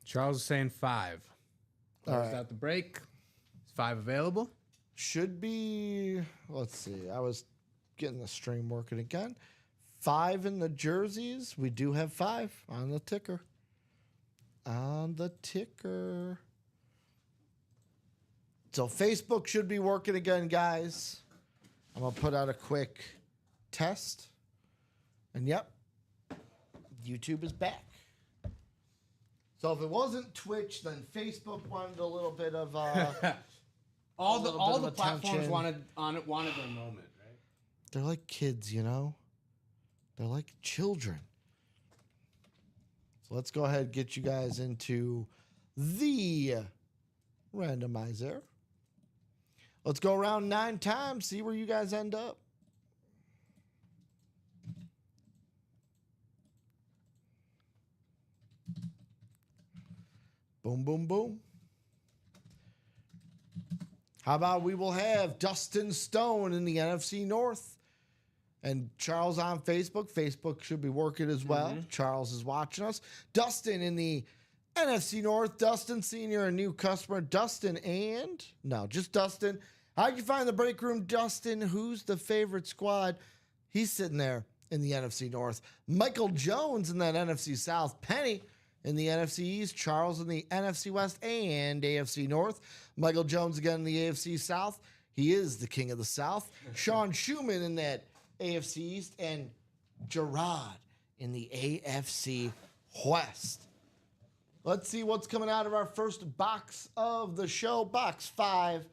Charles is saying 5. All Closed right. out the break. Is 5 available? Should be, let's see. I was getting the stream working again. 5 in the jerseys. We do have 5 on the ticker. On the ticker. So Facebook should be working again, guys. I'm going to put out a quick test. And yep, YouTube is back. So if it wasn't Twitch, then Facebook wanted a little bit of all little the bit of platforms attention. wanted their moment, right? They're like kids, you know? They're like children. So let's go ahead and get you guys into the randomizer. Let's go around 9 times, see where you guys end up. Boom, boom, boom. How about we will have Dustin Stone in the NFC North and Charles on Facebook. Facebook should be working as well. Charles is watching us. Dustin in the NFC North. Dustin Sr., a new customer. Dustin and... No, just Dustin. How'd you find the break room, Dustin? Who's the favorite squad? He's sitting there in the NFC North. Michael Jones in that NFC South. Penny in the NFC East, Charles in the NFC West and AFC North. Michael Jones again in the AFC South. He is the king of the South. Sean Schumann in that AFC East and Gerard in the AFC West. Let's see what's coming out of our first box of the show. Box 5.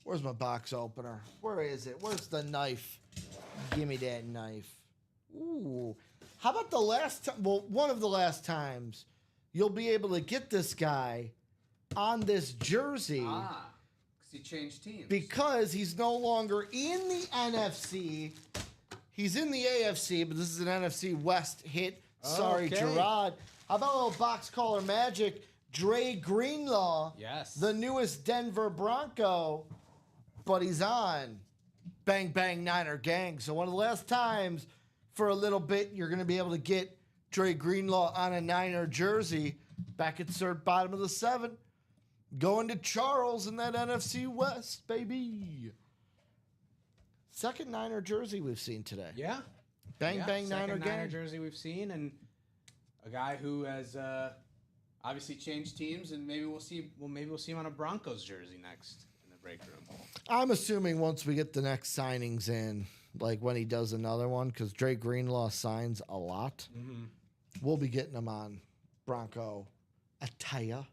Where's my box opener? Where is it? Where's the knife? Give me that knife. Ooh. How about the last time? Well, one of the last times you'll be able to get this guy on this jersey. Because he changed teams. Because he's no longer in the NFC. He's in the AFC, but this is an NFC West hit. Sorry, Okay. Gerard. How about a little box caller magic? Dre Greenlaw. Yes. The newest Denver Bronco. But he's on Bang Bang Niner Gang. So one of the last times for a little bit, you're going to be able to get Dre Greenlaw on a Niner jersey. Back at third bottom of the 7. Going to Charles in that NFC West, baby. Second Niner jersey we've seen today. Yeah. Bang Bang Second Niner Gang. jersey we've seen, and a guy who has obviously changed teams, and maybe we'll see him on a Broncos jersey next in the break room. I'm assuming once we get the next signings in, like when he does another one, because Dre Greenlaw signs a lot, we'll be getting him on Bronco attire.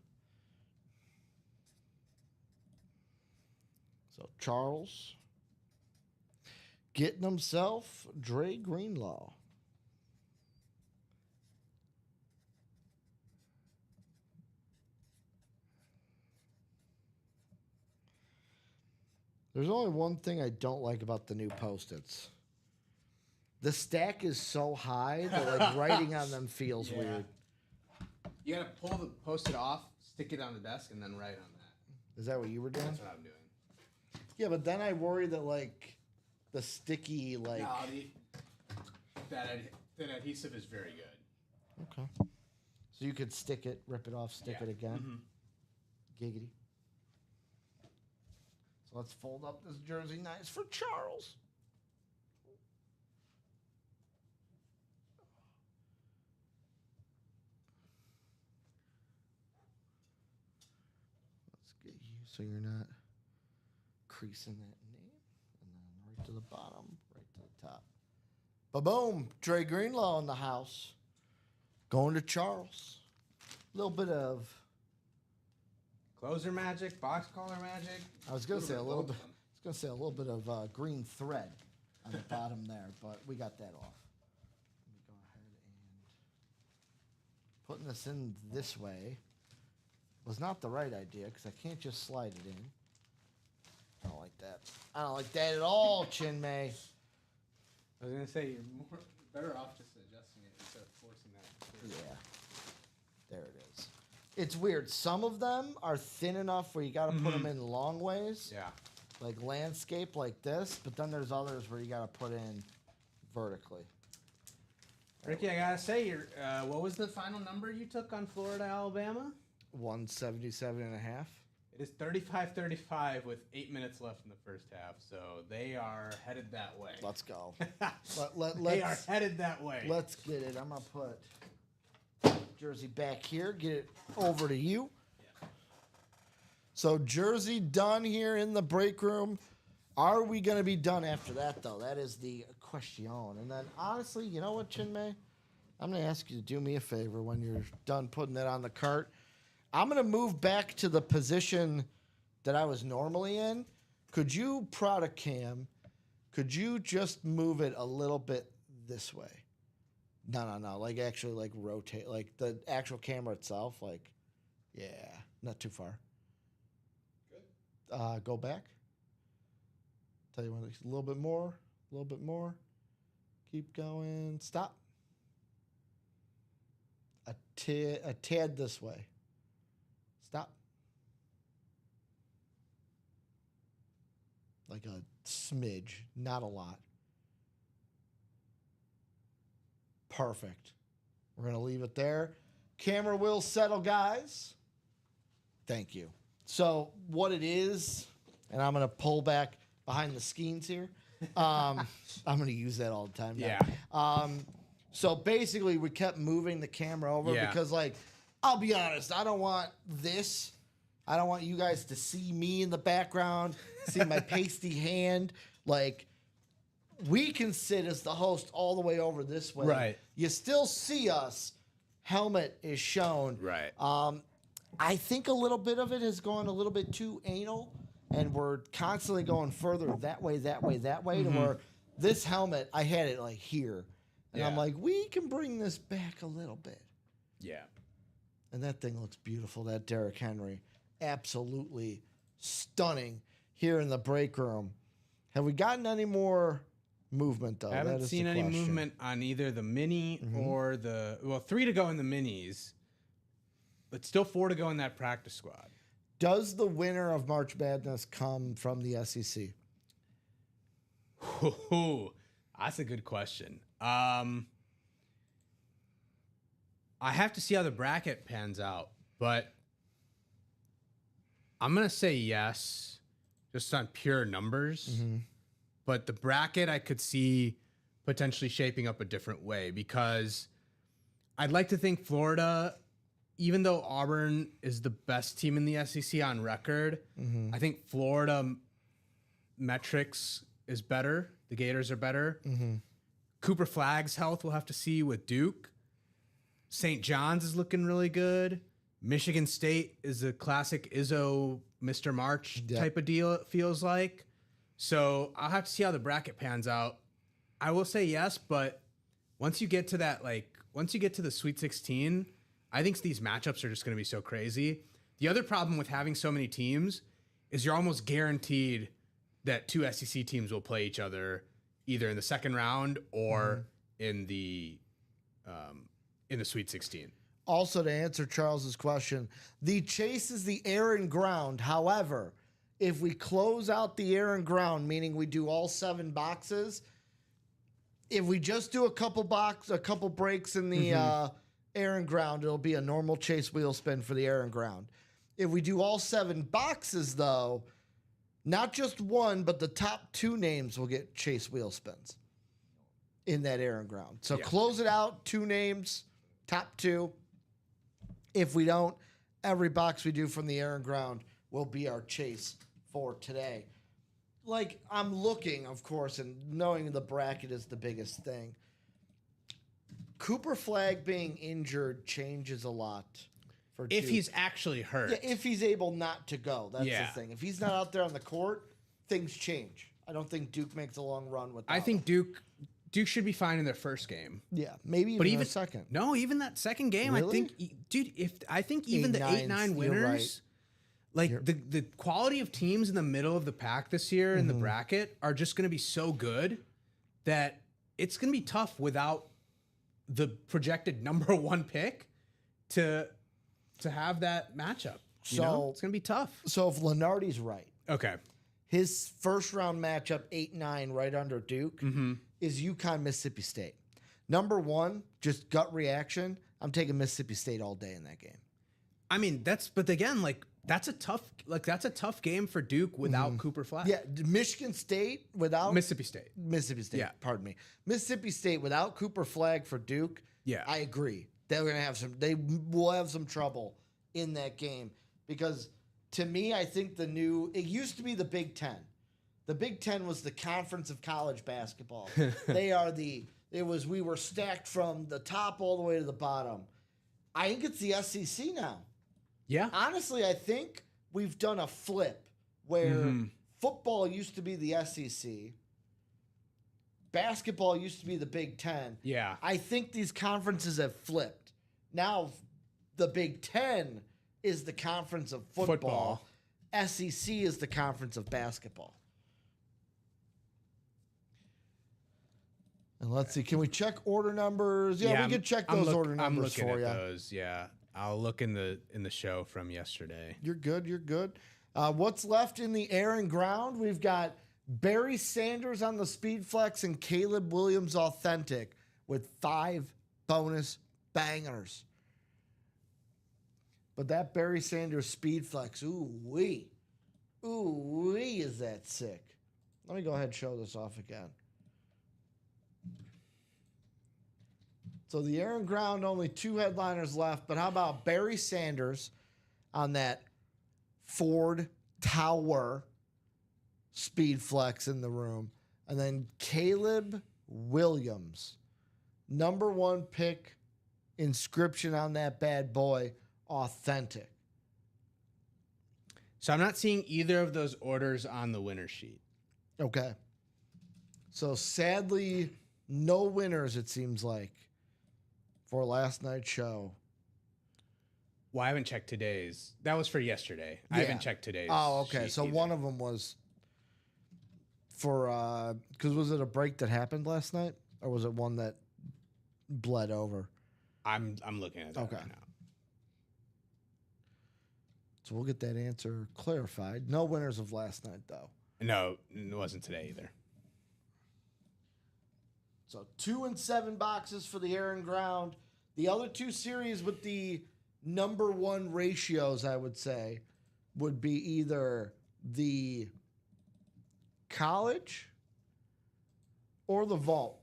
So Charles getting himself Dre Greenlaw. There's only one thing I don't like about the new Post-its. The stack is so high that like writing on them feels Yeah. weird. You gotta pull the post-it off, stick it on the desk, and then write on that. Is that what you were doing? That's what I'm doing. Yeah, but then I worry that like the sticky like. No, that adhesive is very good. Okay. So you could stick it, rip it off, stick Yeah. it again. Giggity. So let's fold up this jersey nice for Charles. Let's get you so you're not creasing that name. And then right to the bottom, right to the top. Ba-boom. Dre Greenlaw in the house. Going to Charles. A little bit of... Closer magic, box collar magic. I was gonna say a little bit. both of them. I was gonna say a little bit of green thread on the bottom there, but we got that off. Let me go ahead and putting this in this way was not the right idea because I can't just slide it in. I don't like that. I don't like that at all, Chin May. I was gonna say you're better off just adjusting it instead of forcing that. Yeah, there it is. It's weird. Some of them are thin enough where you got to put them in long ways. Yeah. Like landscape like this, but then there's others where you got to put in vertically. Ricky, I gotta say, what was the final number you took on Florida, Alabama? 177.5. It is 35-35 with 8 minutes left in the first half, so they are headed that way. Let's go. They are headed that way. Let's get it. I'm going to put Jersey back here, get it over to you. Yeah. So Jersey done here in the break room. Are we going to be done after that, though? That is the question. And then, honestly, you know what, Chinmay? I'm going to ask you to do me a favor when you're done putting that on the cart. I'm going to move back to the position that I was normally in. Could you, product cam, could you just move it a little bit this way? No. Like, actually, like, rotate. Like, the actual camera itself. Like, yeah, not too far. Good. Go back. Tell you what, a little bit more. A little bit more. Keep going. Stop. A tad this way. Stop. Like a smidge, not a lot. Perfect. We're going to leave it there. Camera will settle, guys. Thank you. So what it is, and I'm going to pull back behind the skeins here. I'm going to use that all the time now. Yeah. So basically, we kept moving the camera over because, like, I'll be honest, I don't want this. I don't want you guys to see me in the background, see my pasty hand. Like, we can sit as the host all the way over this way. Right. You still see us. Helmet is shown. Right. I think a little bit of it has gone a little bit too anal, and we're constantly going further that way, to where this helmet, I had it like here. And I'm like, we can bring this back a little bit. Yeah. And that thing looks beautiful, that Derrick Henry. Absolutely stunning here in the break room. Have we gotten any more movement, though? I haven't seen any movement on either the mini or the... Well, 3 to go in the minis, but still 4 to go in that practice squad. Does the winner of March Madness come from the SEC? Ooh, that's a good question. I have to see how the bracket pans out, but I'm going to say yes, just on pure numbers. But the bracket I could see potentially shaping up a different way, because I'd like to think Florida, even though Auburn is the best team in the SEC on record, I think Florida metrics is better. The Gators are better. Cooper Flagg's health we'll have to see with Duke. St. John's is looking really good. Michigan State is a classic Izzo, Mr. March type of deal, it feels like. So I'll have to see how the bracket pans out. I will say yes, but once you get to that, once you get to the Sweet 16, I think these matchups are just going to be so crazy. The other problem with having so many teams is you're almost guaranteed that 2 SEC teams will play each other either in the second round or in the Sweet 16. Also, to answer Charles's question, the chase is the air and ground. However, if we close out the air and ground, meaning we do all 7 boxes, if we just do a couple breaks in the air and ground, it'll be a normal chase wheel spin for the air and ground. If we do all 7 boxes, though, not just one, but the top 2 names will get chase wheel spins in that air and ground. So close it out, 2 names, top 2. If we don't, every box we do from the air and ground will be our chase for today. Like, I'm looking, of course, and knowing the bracket is the biggest thing. Cooper Flagg being injured changes a lot for Duke. If he's actually hurt. Yeah, if he's able not to go, that's the thing. If he's not out there on the court, things change. I don't think Duke makes a long run with that. I think Duke should be fine in their first game. Yeah, maybe even the second. No, even that second game, Really? I think, dude, even the 8-9 winners, right. the quality of teams in the middle of the pack this year in the bracket are just going to be so good that it's going to be tough without the projected number 1 pick to have that matchup. You know? It's going to be tough. So if Lenardi's right, okay, his first round matchup 8-9 right under Duke is UConn Mississippi State. Number one, just gut reaction. I'm taking Mississippi State all day in that game. I mean, but again, like that's a tough game for Duke without Cooper Flag. Yeah, Michigan State without Mississippi State. Yeah. Pardon me. Mississippi State without Cooper Flag for Duke. Yeah. I agree. They will have some trouble in that game because to me, I think it used to be the Big Ten. The Big Ten was the conference of college basketball. We were stacked from the top all the way to the bottom. I think it's the SEC now. Yeah. Honestly, I think we've done a flip where football used to be the SEC. Basketball used to be the Big Ten. Yeah. I think these conferences have flipped. Now the Big Ten is the conference of football. SEC is the conference of basketball. And let's see, can we check order numbers? Yeah, we can check those order numbers for you. Those, yeah. I'll look in the show from yesterday. You're good. What's left in the air and ground? We've got Barry Sanders on the Speed Flex and Caleb Williams Authentic with 5 bonus bangers. But that Barry Sanders Speed Flex, ooh-wee, is that sick. Let me go ahead and show this off again. So the air and ground, only 2 headliners left. But how about Barry Sanders on that Ford Tower Speed Flex in the room? And then Caleb Williams, number 1 pick, inscription on that bad boy, Authentic. So I'm not seeing either of those orders on the winner sheet. Okay. So sadly, no winners, it seems like, for last night's show. Well, I haven't checked today's. That was for yesterday. I haven't checked today's. Oh, okay. So one of them was for, because was it a break that happened last night? Or was it one that bled over? I'm looking at that right now. So we'll get that answer clarified. No winners of last night, though. No, it wasn't today either. So 2 and 7 boxes for the air and ground. The other 2 series with the number 1 ratios, I would say, would be either the college or the vault.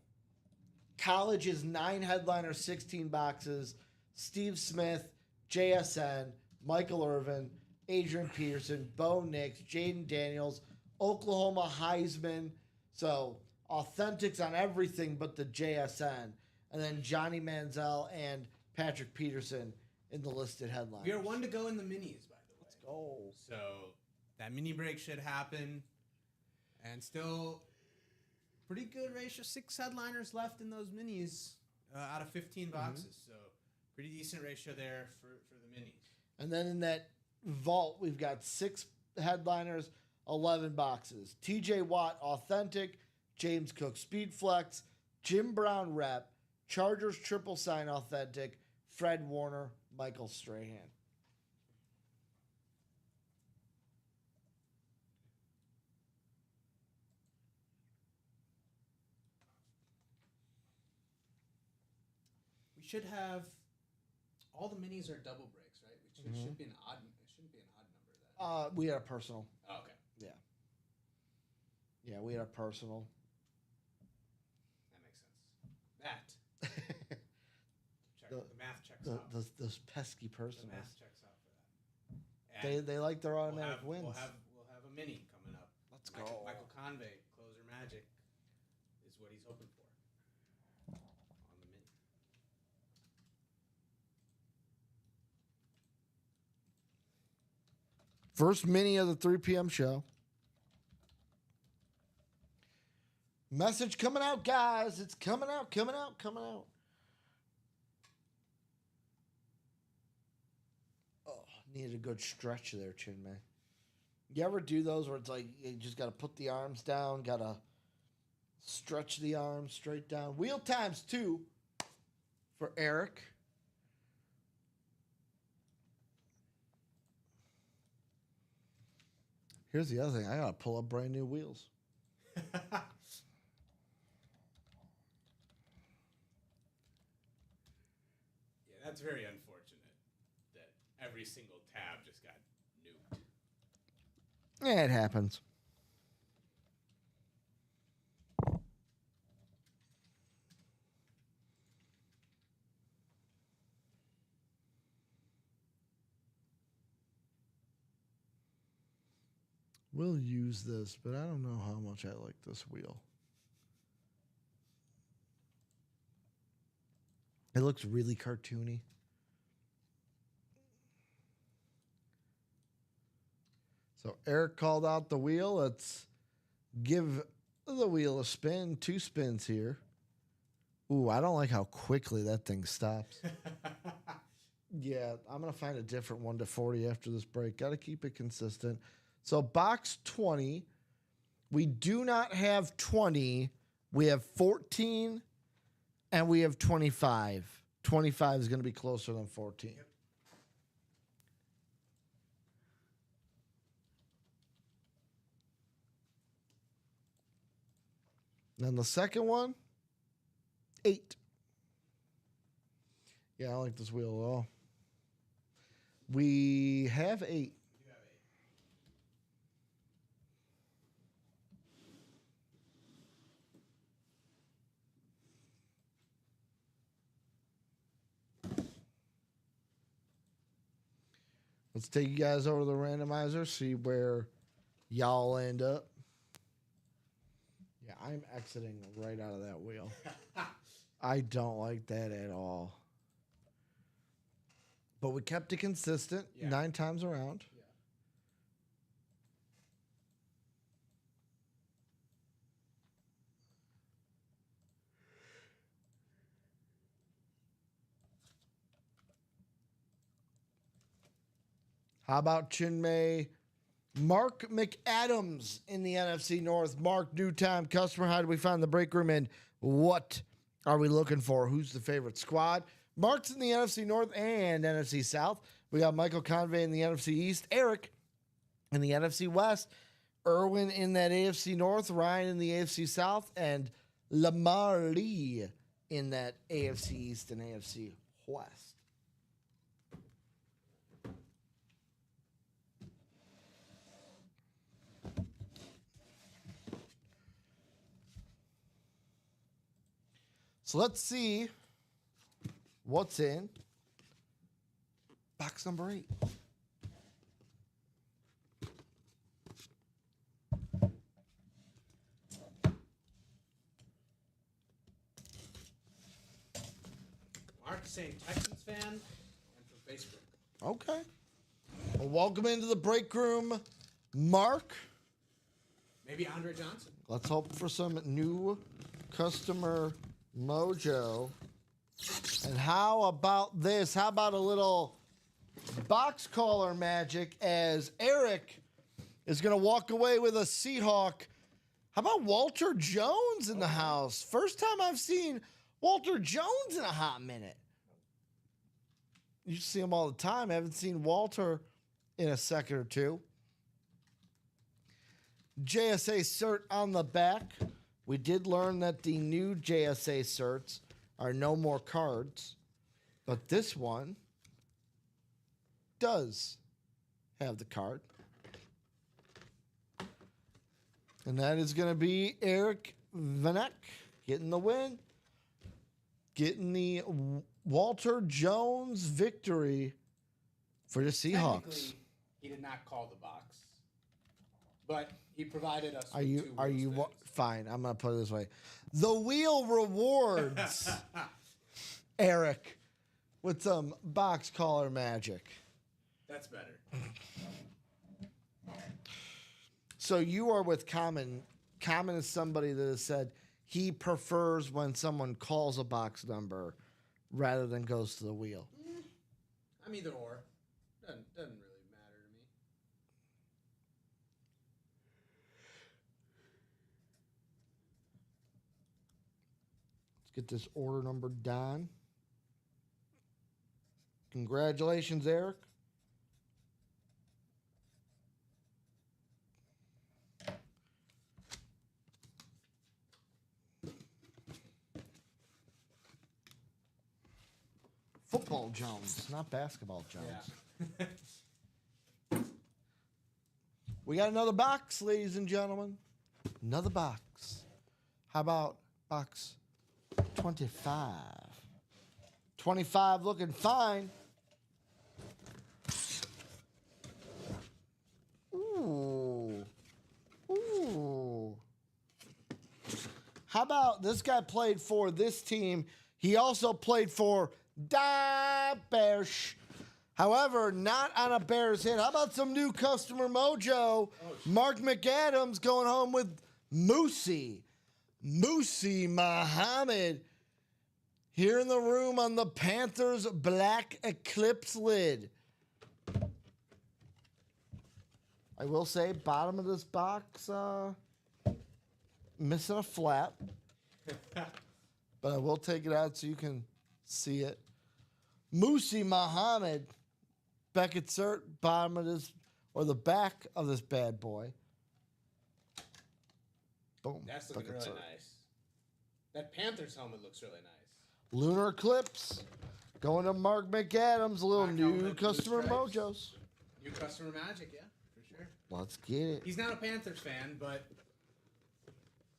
College is 9 headliners, 16 boxes. Steve Smith, JSN, Michael Irvin, Adrian Peterson, Bo Nix, Jaden Daniels, Oklahoma Heisman. So Authentics on everything but the JSN. And then Johnny Manziel and Patrick Peterson in the listed headlines. We are 1 to go in the minis, by the way. Let's go. So that mini break should happen. And still pretty good ratio. 6 headliners left in those minis out of 15 boxes. So pretty decent ratio there for the minis. And then in that vault, we've got 6 headliners, 11 boxes. TJ Watt, Authentic. James Cook, Speed Flex. Jim Brown, Rep. Chargers, Triple Sign, Authentic. Fred Warner, Michael Strahan. We should have all the minis are double breaks, right? It should be an odd. It shouldn't be an odd number. We had a personal. Oh, okay, Yeah, we had a personal. that makes sense. The math checks out. Those pesky The personals. math checks out for that. They like their automatic wins. We'll have a mini coming up. Let's go. Michael Convey, closer magic, is what he's hoping for on the mini. First mini of the 3 p.m. show. Message coming out, guys. It's coming out. Oh, needed a good stretch there, Chin Man. You ever do those where it's like you just got to put the arms down, got to stretch the arms straight down? Wheel times 2 for Eric. Here's the other thing. I got to pull up brand new wheels. very unfortunate that every single tab just got nuked. Yeah, it happens. We'll use this, but I don't know how much I like this wheel. It looks really cartoony. So Eric called out the wheel. Let's give the wheel a spin. 2 spins here. Ooh, I don't like how quickly that thing stops. Yeah, I'm going to find a different 1 to 40 after this break. Got to keep it consistent. So box 20, we do not have 20. We have 14 and we have 25. 25 is going to be closer than 14. Yep. Then the second one, 8. Yeah, I don't like this wheel at all. We have 8. Let's take you guys over to the randomizer, see where y'all end up. Yeah, I'm exiting right out of that wheel. I don't like that at all. But we kept it consistent 9 times around. Yeah. How about Chinmay? Mark McAdams in the NFC North. Mark, new time customer. How do we find the break room and what are we looking for? Who's the favorite squad? Mark's in the NFC North and NFC South. We got Michael Convey in the NFC East. Eric in the NFC West. Erwin in that AFC North. Ryan in the AFC South. And Lamar Lee in that AFC East and AFC West. So let's see what's in box number 8. Mark saying Texans fan and from Facebook. Okay. Well, welcome into the break room, Mark. Maybe Andre Johnson. Let's hope for some new customer mojo. And how about this? How about a little box caller magic as Eric is going to walk away with a Seahawk. How about Walter Jones in the house? First time I've seen Walter Jones in a hot minute. You see him all the time. I haven't seen Walter in a second or two. JSA cert on the back. We did learn that the new JSA certs are no more cards, but this one does have the card. And that is going to be Eric Vanek getting the win, getting the Walter Jones victory for the Seahawks. He did not call the box, but he provided us. Are you fine? I'm gonna put it this way: the wheel rewards Eric with some box caller magic. That's better. So you are with Common. Common is somebody that has said he prefers when someone calls a box number rather than goes to the wheel. I'm either or. Doesn't really matter to me. Let's get this order number down. Congratulations, Eric. Football Jones, not basketball Jones. Yeah. We got another box, ladies and gentlemen. Another box. How about box 25? 25 looking fine. Ooh. Ooh. How about this guy played for this team? He also played for the Bears. However, not on a Bears hit. How about some new customer mojo? Mark McAdams going home with Musi Muhammad. Here in the room on the Panthers Black Eclipse lid. I will say, bottom of this box, missing a flap. But I will take it out so you can see it. Musi Muhammad. Beckett cert, bottom of this, or the back of this bad boy. Boom. That's looking Beckett really cert. nice. That Panthers helmet looks really nice. Lunar Eclipse. Going to Mark McAdams. A little Black new helmet, blue customer stripes. mojos. New customer magic, yeah, for sure. Let's get it. He's not a Panthers fan, but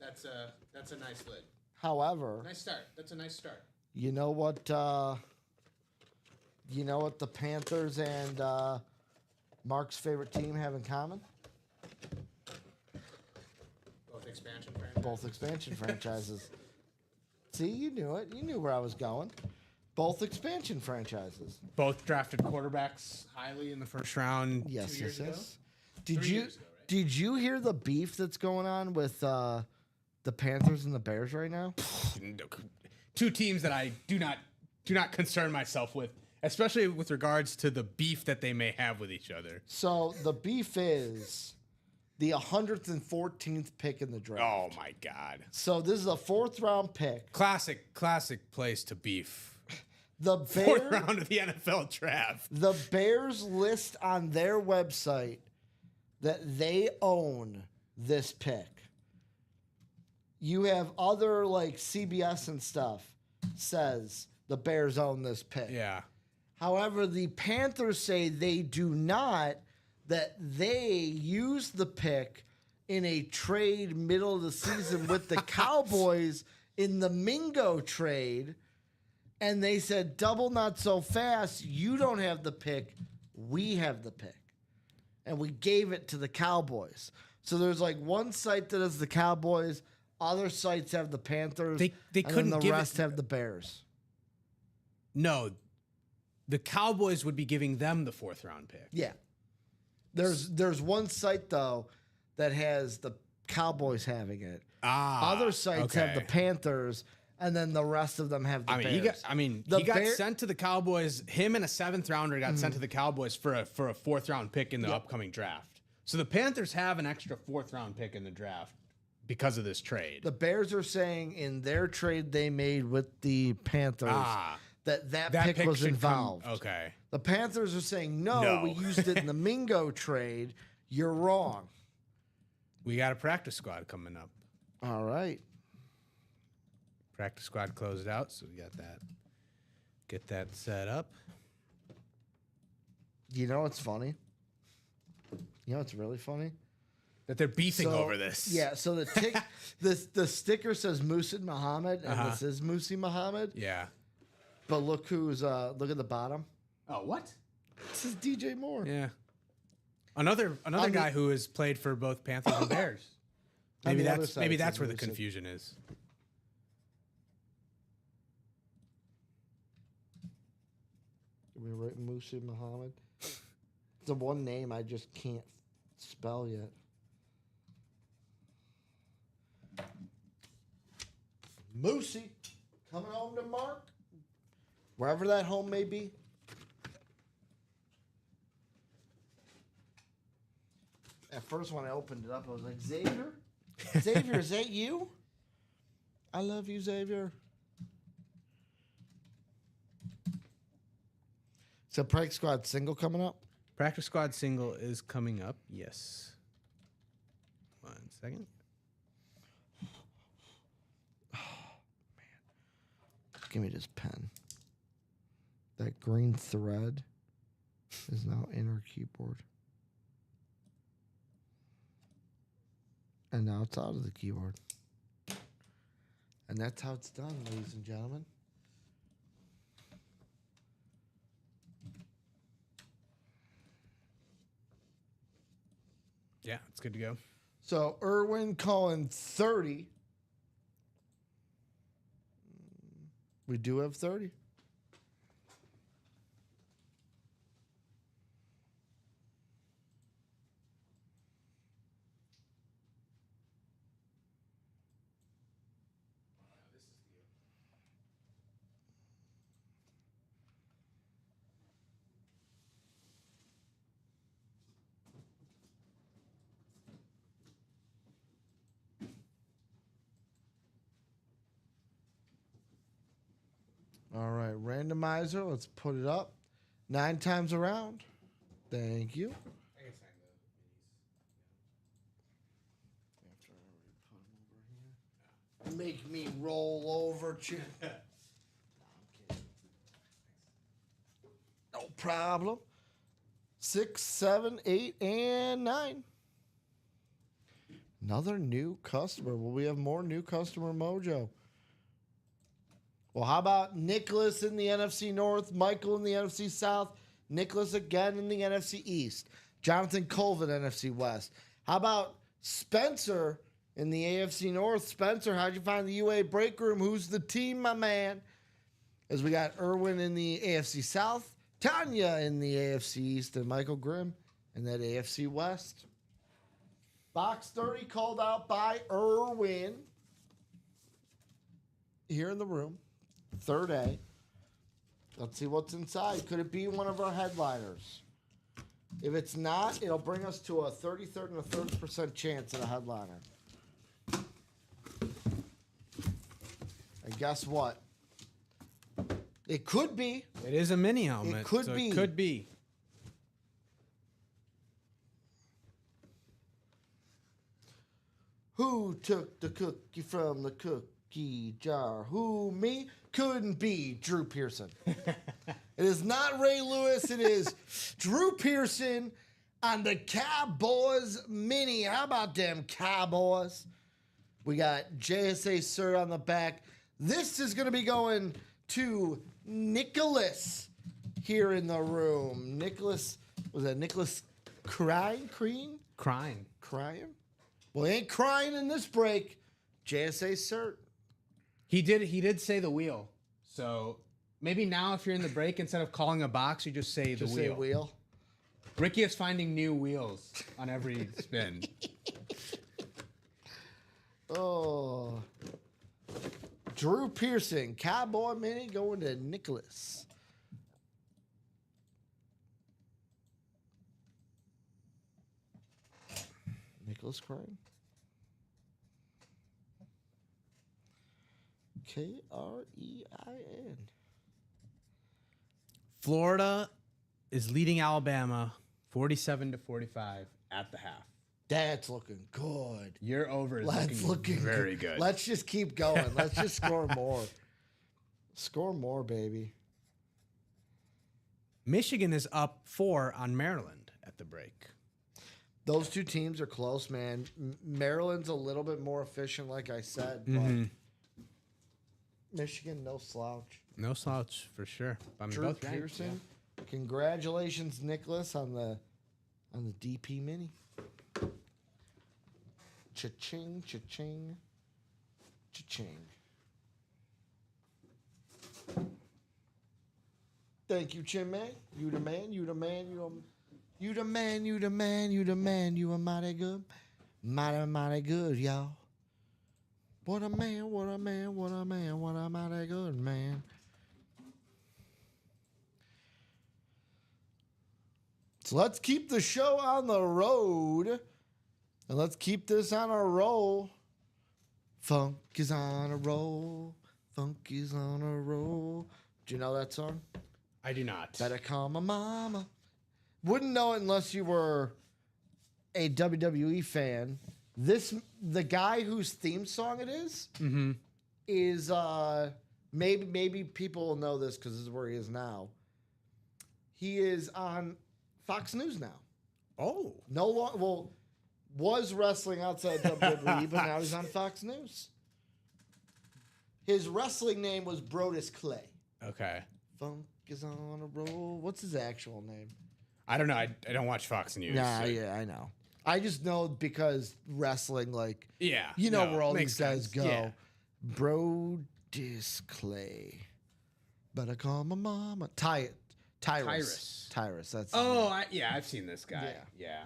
that's a nice lid. However, Nice start. That's a nice start. you know what? You know what the Panthers and Mark's favorite team have in common? Both expansion franchises. Both expansion franchises. See, you knew it. You knew where I was going. Both expansion franchises. Both drafted quarterbacks highly in the first round. Yes, 2 years yes, ago. yes. Did 3 you years ago, right? did you hear the beef that's going on with the Panthers and the Bears right now? Two teams that I do not concern myself with, especially with regards to the beef that they may have with each other. So the beef is the 114th pick in the draft. Oh my God! So this is a 4th round pick. Classic place to beef. The 4th round of the NFL draft. The Bears list on their website that they own this pick. You have other like CBS and stuff says the Bears own this pick. Yeah. However, the Panthers say they do not, that they used the pick in a trade middle of the season with the Cowboys in the Mingo trade. And they said, double not so fast. You don't have the pick. We have the pick. And we gave it to the Cowboys. So there's like one site that has the Cowboys. Other sites have the Panthers. They and couldn't then the give rest it. have the Bears. No, the Cowboys would be giving them the 4th round pick. Yeah. There's one site, though, that has the Cowboys having it. Other sites have the Panthers, and then the rest of them have the Bears. He got sent to the Cowboys. Him and a 7th rounder got sent to the Cowboys for a 4th round pick in the upcoming draft. So the Panthers have an extra 4th round pick in the draft because of this trade. The Bears are saying in their trade they made with the Panthers that pick was should involved. Okay. The Panthers are saying, no, we used it in the Mingo trade. You're wrong. We got a practice squad coming up. All right. Practice squad closed out, so we got that. Get that set up. You know what's funny? You know what's really funny? That they're beefing over this. Yeah, so the sticker says Musi Muhammad, and this is Musi Muhammad. Yeah. But look look at the bottom. Oh, what? This is DJ Moore. Yeah. Another guy who has played for both Panthers and Bears. On Maybe the other that's side, maybe it that's says where the Musi. confusion is. Did we write Musi Muhammad? It's the one name I just can't spell yet. Musi, coming home to Mark, wherever that home may be. At first, when I opened it up, I was like, Xavier? Xavier, is that you? I love you, Xavier. So, Practice Squad single coming up? Practice squad single is coming up. Yes. 1 second. Give me this pen. That green thread is now in our keyboard. And now it's out of the keyboard. And that's how it's done, ladies and gentlemen. Yeah, it's good to go. So Irwin calling 30. We do have 30. All right, randomizer. Let's put it up 9 times around. Thank you. Make me roll over, no problem. 6, 7, 8, and 9. Another new customer. Will we have more new customer mojo? Well, how about Nicholas in the NFC North, Michael in the NFC South, Nicholas again in the NFC East, Jonathan Colvin, NFC West. How about Spencer in the AFC North? Spencer, how'd you find the UA break room? Who's the team, my man? As we got Irwin in the AFC South, Tanya in the AFC East, and Michael Grimm in that AFC West. Box 30 called out by Irwin here in the room. Third A. Let's see what's inside. Could it be one of our headliners? If it's not, it'll bring us to a 33rd and a 30% chance at a headliner. And guess what? It could be. It is a mini helmet. It could be. It could be. Who took the cookie from the cookie jar? Who, me? Couldn't be Drew Pearson. It is not Ray Lewis. It is Drew Pearson on the Cowboys mini. How about them Cowboys? We got JSA Sir on the back. This is going to be going to Nicholas here in the room. Nicholas, was that Nicholas crying? Crying. Well, he ain't crying in this break. JSA Cert. He did say the wheel. So maybe now if you're in the break, instead of calling a box, you just say the Just wheel. say wheel. Ricky is finding new wheels on every spin. Oh. Drew Pearson, Cowboy Mini going to Nicholas. Nicholas crying. Krein. Florida is leading Alabama 47-45 at the half. That's looking good. Your over is That's looking very good. Let's just keep going. Let's just score more. Score more, baby. Michigan is up 4 on Maryland at the break. Those two teams are close, man. Maryland's a little bit more efficient, like I said, but Michigan, no slouch. No slouch for sure. I mean, Drew both ranked, Pearson, congratulations, Nicholas, on the DP Mini. Cha-ching, cha-ching, cha-ching. Thank you, Chin Man. You the man, you the man, you the man, you the man, you the man. You are mighty good. Mighty good, y'all. What a man, what a man, what a man, what a mighty good man. So let's keep the show on the road. And let's keep this on a roll. Funk is on a roll. Funk is on a roll. Do you know that song? I do not. Better call my mama. Wouldn't know it unless you were a WWE fan. The guy whose theme song it is maybe people will know this because this is where he is now. He is on Fox News now. Oh. No long, well, was wrestling outside WWE, but now he's on Fox News. His wrestling name was Brodus Clay. Okay. Funk is on a roll. What's his actual name? I don't know. I don't watch Fox News. Nah, so- yeah, I know. I just know because wrestling, like, Yeah. you know no, where all makes these guys sense. go. Yeah. Brodus Clay. Better call my mama. Tyrus. That's his Oh, name. I've seen this guy. Yeah.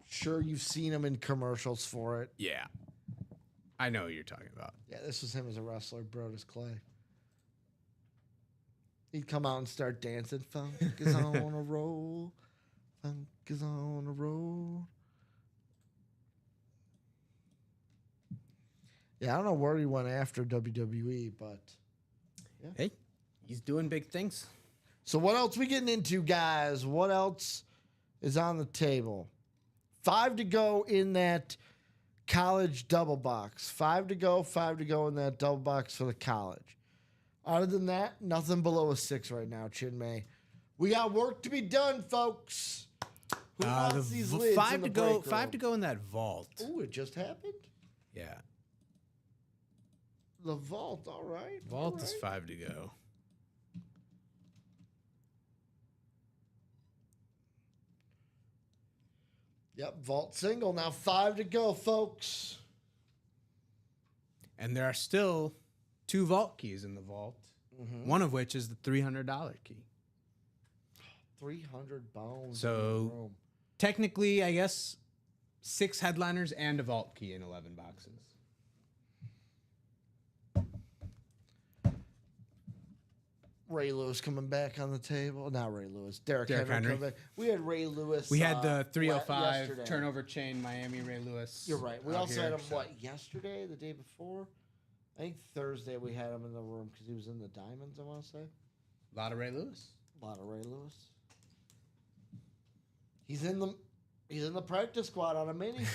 Sure, you've seen him in commercials for it. Yeah. I know what you're talking about. Yeah, this was him as a wrestler, Brodus Clay. He'd come out and start dancing. Funk is on a roll. Funk is on a roll. Yeah, I don't know where he went after WWE, but Hey, he's doing big things. so what else we getting into, guys? What else is on the table? 5 to go in that college double box. 5 to go in that double box for the college. Other than that, nothing below a 6 right now, Chinmay. We got work to be done, folks. Who wants these lids five in to the go. break 5 room? to go in that vault. Ooh, it just happened? Yeah. The vault, all right. Vault all is right. 5 to go. Yep, vault single. Now 5 to go, folks. And there are still 2 vault keys in the vault. One of which is the $300 key. 300 bones. So- in the room. Technically, I guess 6 headliners and a vault key in 11 boxes. Ray Lewis coming back on the table. Not Ray Lewis. Derek Derrick Henry Henry. coming back. We had Ray Lewis. We had the 305 yesterday. turnover chain Miami Ray Lewis. You're right. We out also here, had him, so- yesterday, the day before? I think Thursday we had him in the room because he was in the Diamonds, I want to say. A lot of Ray Lewis. A lot of Ray Lewis. He's in the practice squad on a mini.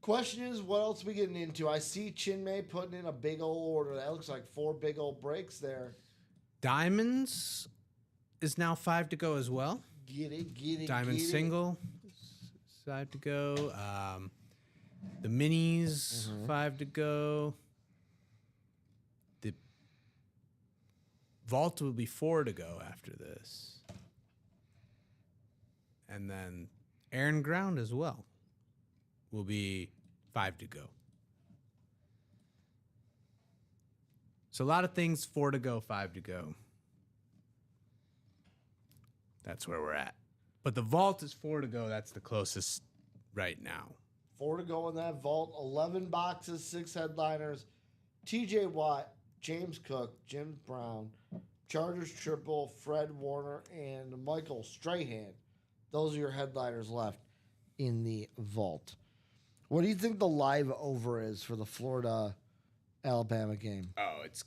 Question is, what else we getting into? I see Chinmay putting in a big old order. That looks like 4 big old breaks there. Diamonds is now 5 to go as well. Get it. Diamond get it. single, 5 to go. The minis, 5 to go. The vault will be 4 to go after this. And then Aaron Ground as well will be 5 to go. So a lot of things 4 to go, 5 to go. That's where we're at. But the vault is 4 to go. That's the closest right now. 4 to go in that vault. 11 boxes, 6 headliners. TJ Watt, James Cook, Jim Brown, Chargers Triple, Fred Warner, and Michael Strahan. Those are your headliners left in the vault. What do you think the live over is for the Florida Alabama game? Oh, it's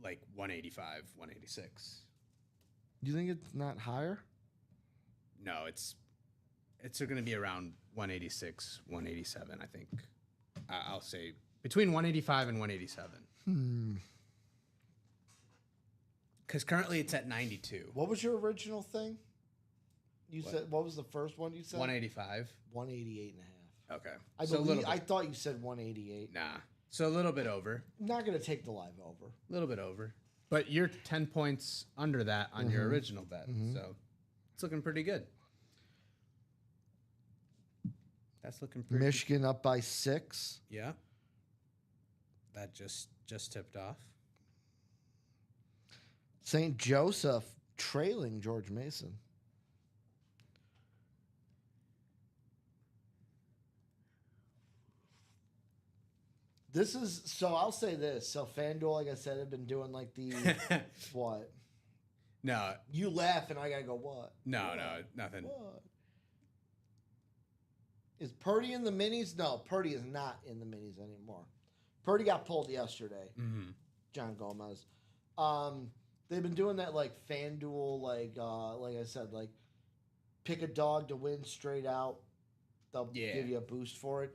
like 185, 186. Do you think it's not higher? No, it's going to be around 186, 187, I think. I'll say between 185 and 187. Because currently it's at 92. What was your original thing? You said, what was the first one you said? 185. 188 and a half. Okay. I So a believe, little I bit. thought you said 188. Nah. So a little bit over. I'm not going to take the live over. A little bit over. But you're 10 points under that on your original bet. So it's looking pretty good. That's looking pretty Michigan up by 6. Yeah. That just tipped off. St. Joseph trailing George Mason. This is, so I'll say this. So FanDuel, like I said, have been doing like the, what? No, You laugh and I got to go, what? no, nothing. What? Is Purdy in the minis? No, Purdy is not in the minis anymore. Purdy got pulled yesterday. Mm-hmm. John Gomez. They've been doing that like FanDuel, like I said, like pick a dog to win straight out. They'll Yeah. give you a boost for it.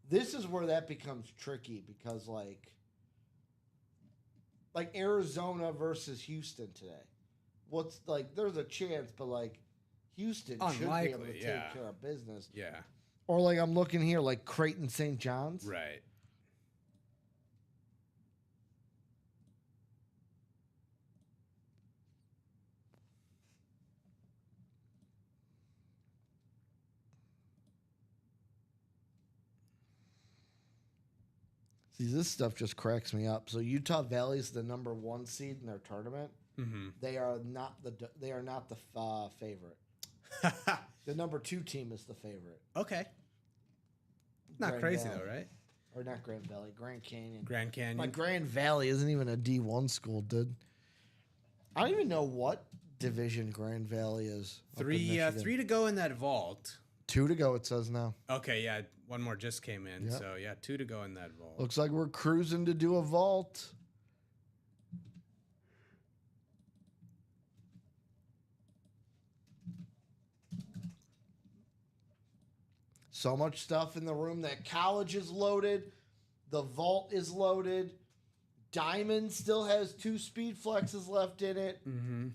This is where that becomes tricky because like Arizona versus Houston today. What's like? There's a chance, but like Houston should be able to Unlikely, take yeah. care of business. Yeah. Or like I'm looking here, like Creighton St. John's. Right. See, this stuff just cracks me up. So Utah Valley's the number 1 seed in their tournament. Mm-hmm. They are not the favorite. The number 2 team is the favorite. Okay. Not Grand crazy Valley. though, right? Or not Grand Valley, Grand Canyon. Grand Canyon. My Grand Valley isn't even a D1 school, dude. I don't even know what division Grand Valley is. up in Michigan. 3 to go in that vault. 2 to go, it says now. Okay, yeah, one more just came in. Yep. So yeah, 2 to go in that vault. Looks like we're cruising to do a vault. So much stuff in the room. That college is loaded. The vault is loaded. Diamond still has 2 speed flexes left in it. Mm-hmm.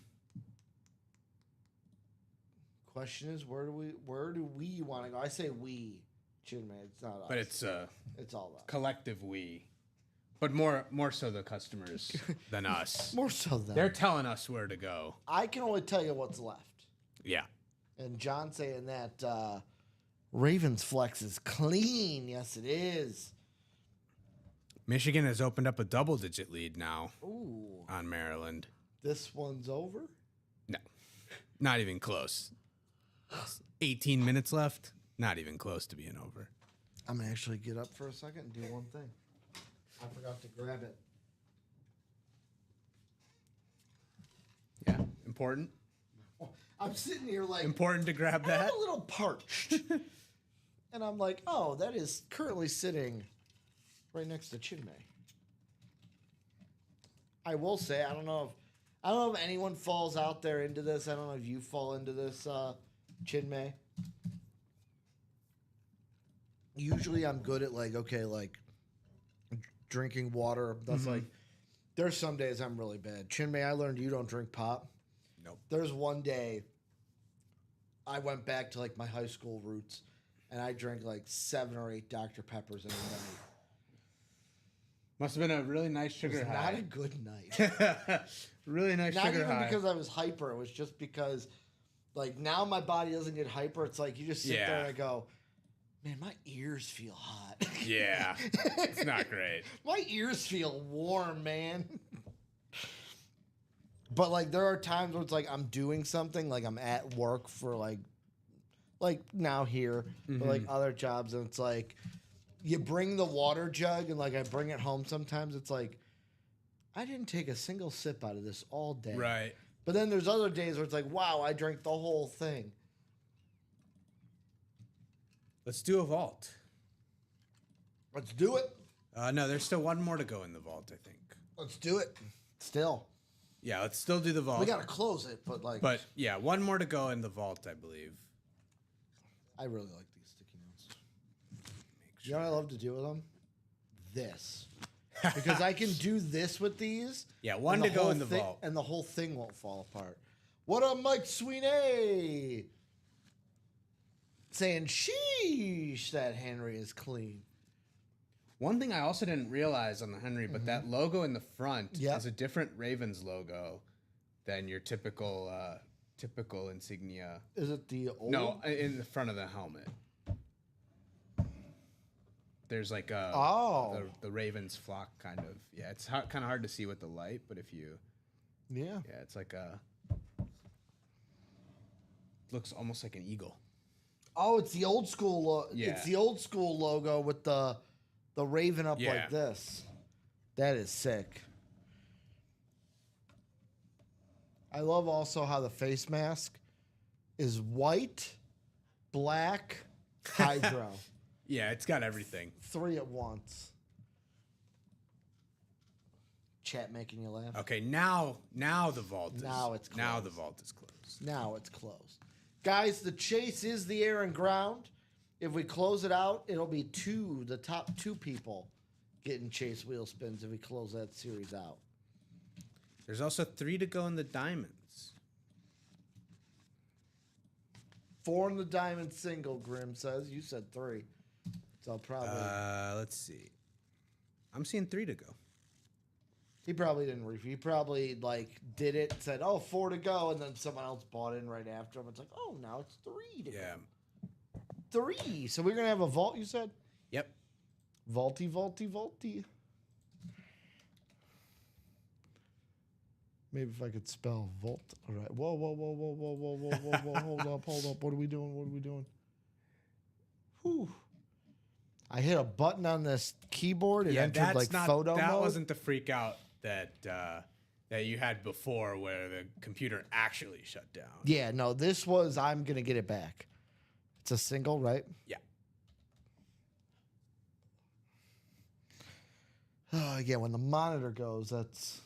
Question is, where do we want to go? I say we, Chinmay. It's not us. But it's It's all us. collective we. But more so the customers than us. More so than They're telling us where to go. I can only tell you what's left. Yeah. And John saying that Ravens flex is clean. Yes, it is. Michigan has opened up a double-digit lead now Ooh, on Maryland. this one's over. No, not even close. 18 minutes left. Not even close to being over. I'm gonna actually get up for a second and do one thing. I forgot to grab it. Yeah, important. I'm sitting here like Important to grab I'm that. a little parched, and I'm like, oh, that is currently sitting right next to Chinmay. I will say, I don't know if anyone falls out there into this. I don't know if you fall into this, Chinmay. Usually, I'm good at like drinking water. That's like. There's some days I'm really bad. Chinmay, I learned you don't drink pop. Nope. There's one day I went back to like my high school roots, and I drank like 7 or 8 Dr. Peppers in a night. Must have been a really nice It sugar was not a high. good night. Really nice Not sugar even high. because I was hyper. It was just because, like, now my body doesn't get hyper. It's like you just sit there Yeah. and I go, man, my ears feel hot. Yeah, it's not great. My ears feel warm, man. But like there are times where it's like I'm doing something, like I'm at work for like now here, but like other jobs, and it's like you bring the water jug and like I bring it home sometimes. It's like I didn't take a single sip out of this all day. Right. But then there's other days where it's like, wow, I drank the whole thing. Let's do a vault. Let's do it. No, there's still one more to go in the vault, I think. Let's do it. Still. Yeah, let's still do the vault. We gotta close it, but like But yeah, one more to go in the vault, I believe. I really like these sticky notes. You know what I love to do with them? This. Because I can do this with these. Yeah, one and to go whole in the thi- vault. And the whole thing won't fall apart. What up, Mike Sweeney? Saying, sheesh, that Henry is clean. One thing I also didn't realize on the Henry, but that logo in the front Yep. is a different Ravens logo than your typical insignia. Is it the old? No, in the front of the helmet. There's like a the Ravens flock kind of. Yeah, it's kind of hard to see with the light, but if you Yeah. it's like a looks almost like an eagle. Oh, it's the old school. Yeah. It's the old school logo with the raven up Yeah. like this. That is sick. I love also how the face mask is white, black, hydro, Yeah, it's got everything. 3 at once. Chat making you laugh. Okay, now the vault is Now it's now closed. the vault is closed. Now it's closed. Guys, the chase is the air and ground. If we close it out, it'll be the top 2 people getting chase wheel spins if we close that series out. There's also 3 to go in the diamonds. 4 in the diamond single, Grim says. You said 3. So probably. Let's see. I'm seeing 3 to go. He probably didn't review. He probably did it, said, 4 to go, and then someone else bought in right after him. It's like, now it's 3 to Yeah. go. 3. So we're going to have a vault, you said? Yep. Vaulty. Maybe if I could spell vault. All right. Whoa. Hold up. What are we doing? Whew. I hit a button on this keyboard. It entered photo mode. That wasn't the freak out that you had before where the computer actually shut down. Yeah, no, this was I'm going to get it back. It's a single, right? Yeah. Yeah, when the monitor goes, that's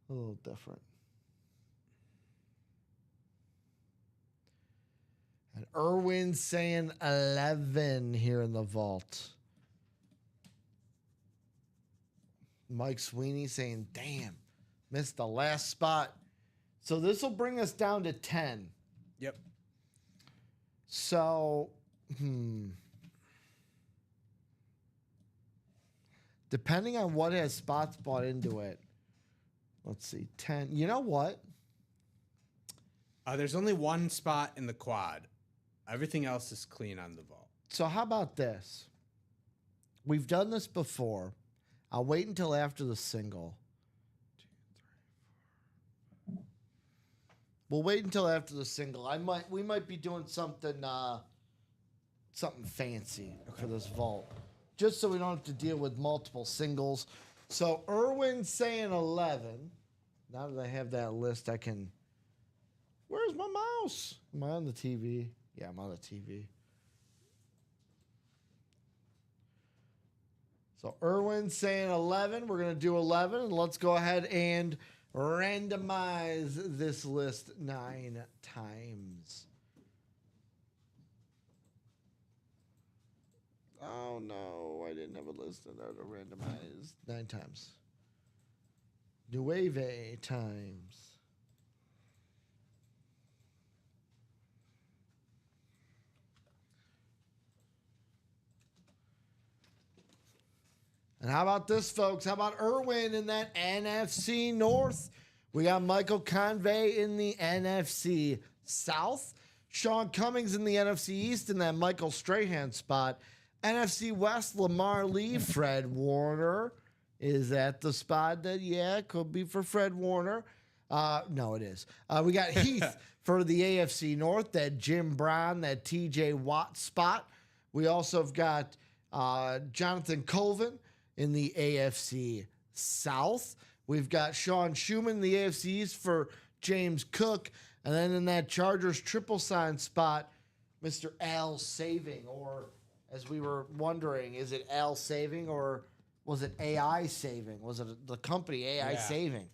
a little different. And Irwin saying 11 here in the vault. Mike Sweeney saying, damn, missed the last spot. So this will bring us down to 10. Yep. So, depending on what has spots bought into it, let's see, 10. You know what? There's only 1 spot in the quad. Everything else is clean on the vault. So how about this? We've done this before. I'll wait until after the single. 2, 3, 4. We'll wait until after the single. We might be doing something fancy for this vault, just so we don't have to deal with multiple singles. So Irwin's saying 11. Now that I have that list, I can. Where's my mouse? Am I on the TV? Yeah, I'm on the TV. So Irwin's saying 11. We're going to do 11. And let's go ahead and randomize this list 9 times. Oh, no. I didn't have a list that I randomized 9 times. Nueve times. And how about this, folks? How about Irwin in that NFC North? We got Michael Convey in the NFC South. Sean Cummings in the NFC East in that Michael Strahan spot. NFC West, Lamar Lee. Fred Warner is at the spot that, could be for Fred Warner. No, it is. We got Heath for the AFC North, that Jim Brown, that TJ Watt spot. We also have got Jonathan Colvin in the AFC South. We've got Sean Schumann in the AFC East for James Cook. And then in that Chargers triple sign spot, Mr. Al Saving. Or as we were wondering, is it Al Saving or was it AI Saving? Was it the company AI Saving?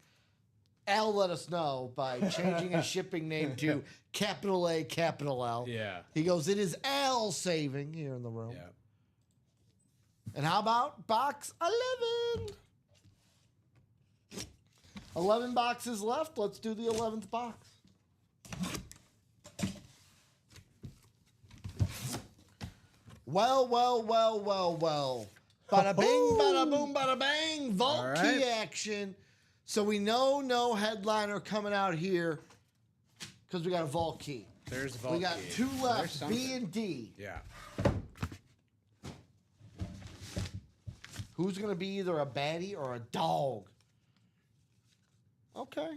Al let us know by changing his shipping name to capital A, capital L. Yeah. He goes, it is Al Saving here in the room. Yeah. And how about box 11? 11 boxes left. Let's do the 11th box. Well. Bada bing, bada boom, bada bang. Vault key action. So we know no headliner coming out here because we got a vault key. There's a vault We got key. 2 left, B and D. Yeah. Who's going to be either a baddie or a dog? Okay.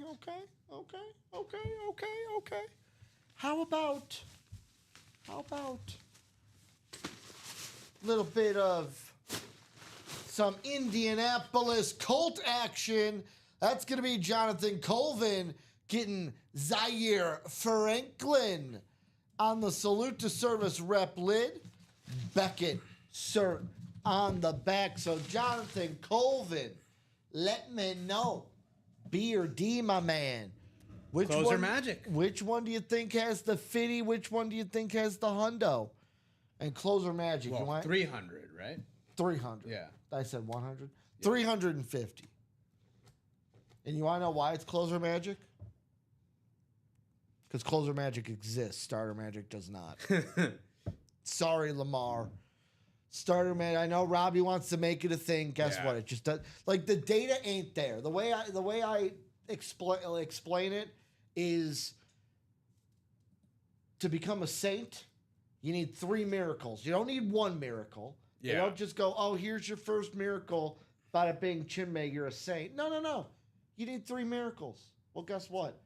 How about a little bit of some Indianapolis Colt action? That's going to be Jonathan Colvin getting Zaire Franklin on the Salute to Service rep lid. Beckett cert on the back. So Jonathan Colvin, let me know. B or D, my man. Which Closer one, magic. Which one do you think has the fitty? Which one do you think has the hundo? And Closer Magic, you Well, want 300, right? 300. Yeah. I said 100. 350. And you want to know why it's Closer Magic? Because Closer Magic exists. Starter Magic does not. Sorry, Lamar. Starter Magic. I know Robbie wants to make it a thing. Guess Yeah. what? It just does. Like the data ain't there. The way I explain it is to become a saint, you need 3 miracles. You don't need 1 miracle. You Yeah. don't just go, oh, here's your first miracle. Bada bing, Chinmay, you're a saint. No. You need 3 miracles. Well, guess what?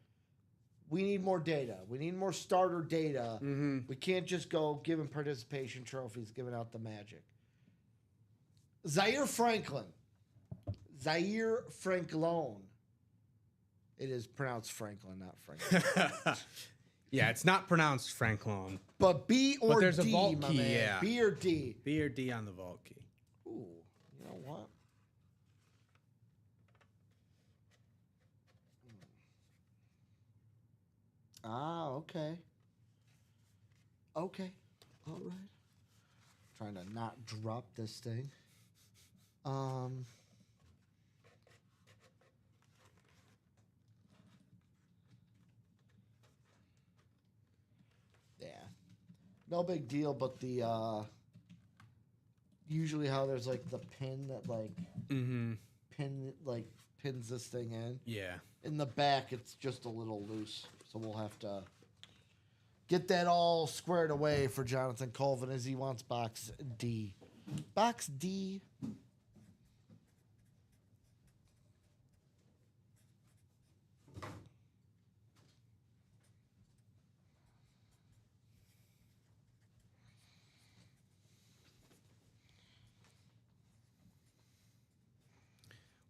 We need more data. We need more starter data. Mm-hmm. We can't just go giving participation trophies, giving out the magic. Zaire Franklin. It is pronounced Franklin, not Franklin. Yeah, it's not pronounced Franklin. But B or But there's a D, vault my key, man. yeah. B or D. B or D on the vault key. Ooh, you know what? Ah, okay. Okay. All right. Trying to not drop this thing. Yeah. No big deal, but the usually how there's like the pin that like Mm-hmm. pins this thing in. Yeah. In the back, it's just a little loose, so we'll have to get that all squared away for Jonathan Colvin as he wants box D. Box D.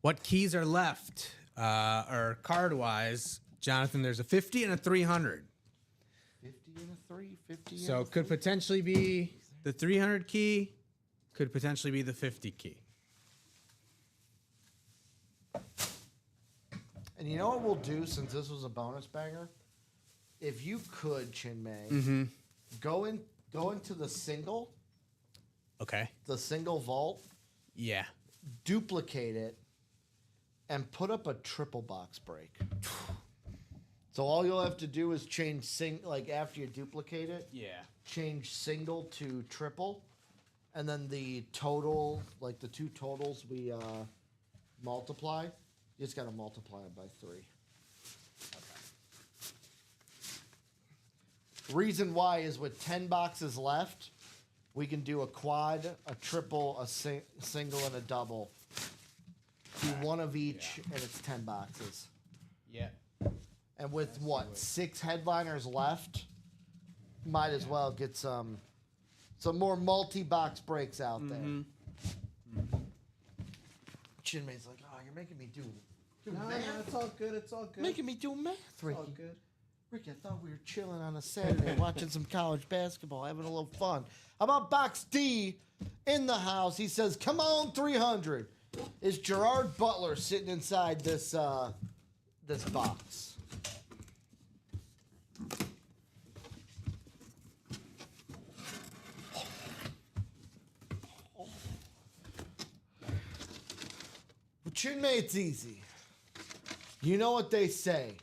What keys are left? Or card wise, Jonathan, there's a 50 and a 300. 50 and a 3, 50 So and a could 3. potentially be the 300 key, could potentially be the 50 key. And you know what we'll do since this was a bonus banger? If you could, Chinmay, go into the single vault, Yeah. duplicate it, and put up a triple box break. So all you'll have to do is change after you duplicate it, Yeah. change single to triple, and then the total, like the 2 totals we multiply, you just got to multiply it by 3. Reason why is with 10 boxes left, we can do a quad, a triple, a single, and a double. Do 1 of each, and it's 10 boxes. Yeah. And with 6 headliners left, might as well get some more multi-box breaks out there. Chinmay's like, oh, you're making me do math. it's all good. It's all good. Making me do math, Ricky. all good. Ricky, I thought we were chilling on a Saturday, watching some college basketball, having a little fun. How about box D in the house? He says, come on, 300. Is Gerard Butler sitting inside this this box? With Chinmay, it's easy. You know what they say.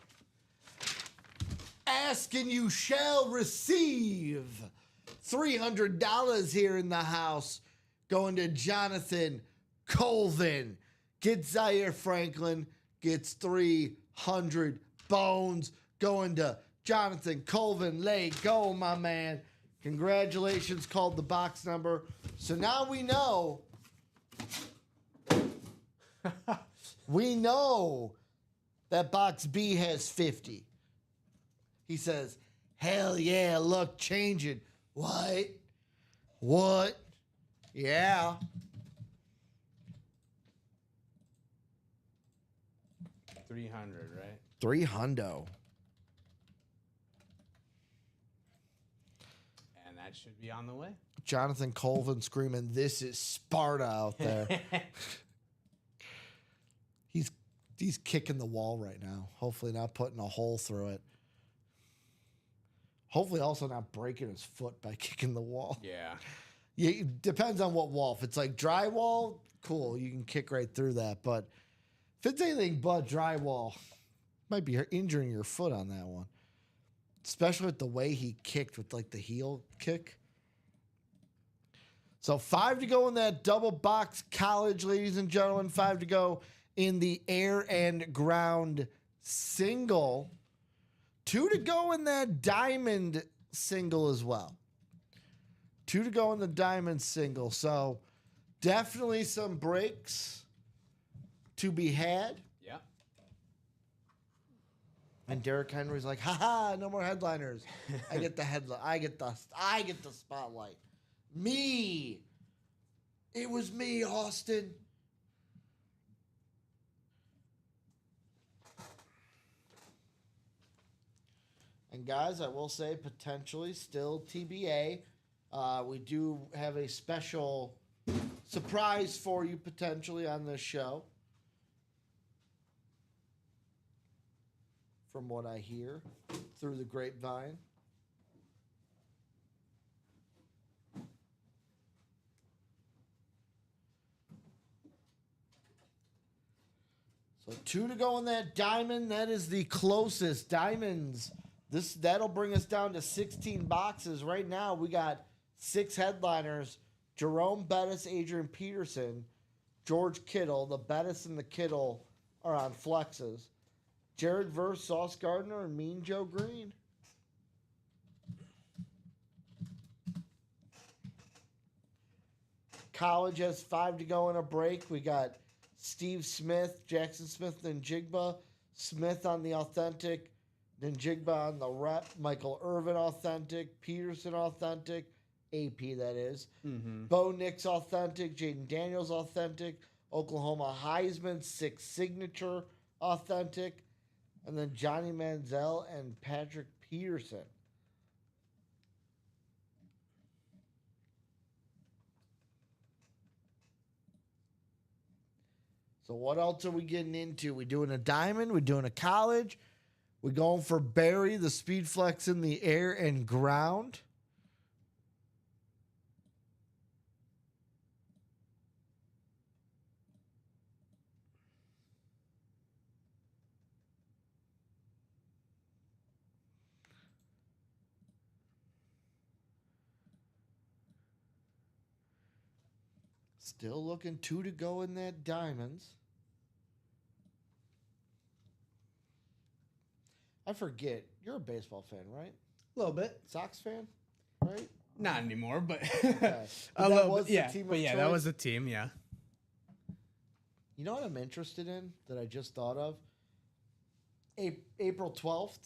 Ask and you shall receive. $300 here in the house going to Jonathan Colvin. Get Zaire Franklin. Gets 300 bones going to Jonathan Colvin. Lay go, my man. Congratulations, called the box number. So now we know. We know that box B has 50. He says, hell yeah, luck changing. What? Yeah. $300, right? 300. And that should be on the way. Jonathan Colvin screaming, this is Sparta out there. He's kicking the wall right now. Hopefully not putting a hole through it. Hopefully, also not breaking his foot by kicking the wall. Yeah. Yeah, it depends on what wall. If it's like drywall, cool, you can kick right through that. But if it's anything but drywall, might be injuring your foot on that one. Especially with the way he kicked with like the heel kick. So 5 to go in that double box college, ladies and gentlemen. 5 to go in the air and ground single. 2 to go in that diamond single as well. 2 to go in the diamond single. So definitely some breaks to be had. Yeah. And Derrick Henry's like, haha, no more headliners. I get the headline. I get the spotlight. Me. It was me, Austin. And guys, I will say potentially still TBA. We do have a special surprise for you potentially on this show. From what I hear through the grapevine. So 2 to go in that diamond. That is the closest. Diamonds. That'll bring us down to 16 boxes. Right now, we got 6 headliners. Jerome Bettis, Adrian Peterson, George Kittle. The Bettis and the Kittle are on flexes. Jared Verse, Sauce Gardner, and Mean Joe Green. College has 5 to go in a break. We got Steve Smith, Jackson Smith, and Jigba. Smith on the authentic. Then Jigba on the rep. Michael Irvin authentic. Peterson authentic. AP, that is. Mm-hmm. Bo Nix authentic. Jaden Daniels authentic. Oklahoma Heisman 6 signature authentic. And then Johnny Manziel and Patrick Peterson. So what else are we getting into? We doing a diamond? We doing a college? We going for Barry, the speed flex in the air and ground? Still looking 2 to go in that diamonds. I forget. You're a baseball fan, right? A little bit. Sox fan, right? Not anymore, but Okay. a That little was bit. the Yeah, team of but yeah, that choice? was the team. Yeah. You know what I'm interested in that I just thought of? April 12th.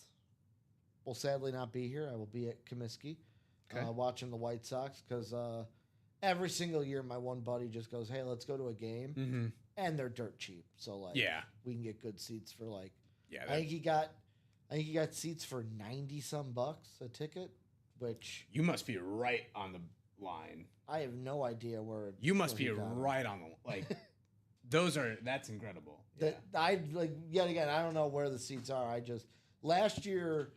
Will sadly not be here. I will be at Comiskey Okay. watching the White Sox because every single year my one buddy just goes, hey, let's go to a game. Mm-hmm. And they're dirt cheap. So, like, Yeah. we can get good seats for, like, Yeah. I think he got seats for 90-some bucks a ticket, which You must be right on the line. I have no idea where. You must where be he got 'em. right on the like. That's incredible. That I like yet again. I don't know where the seats are. I just last year,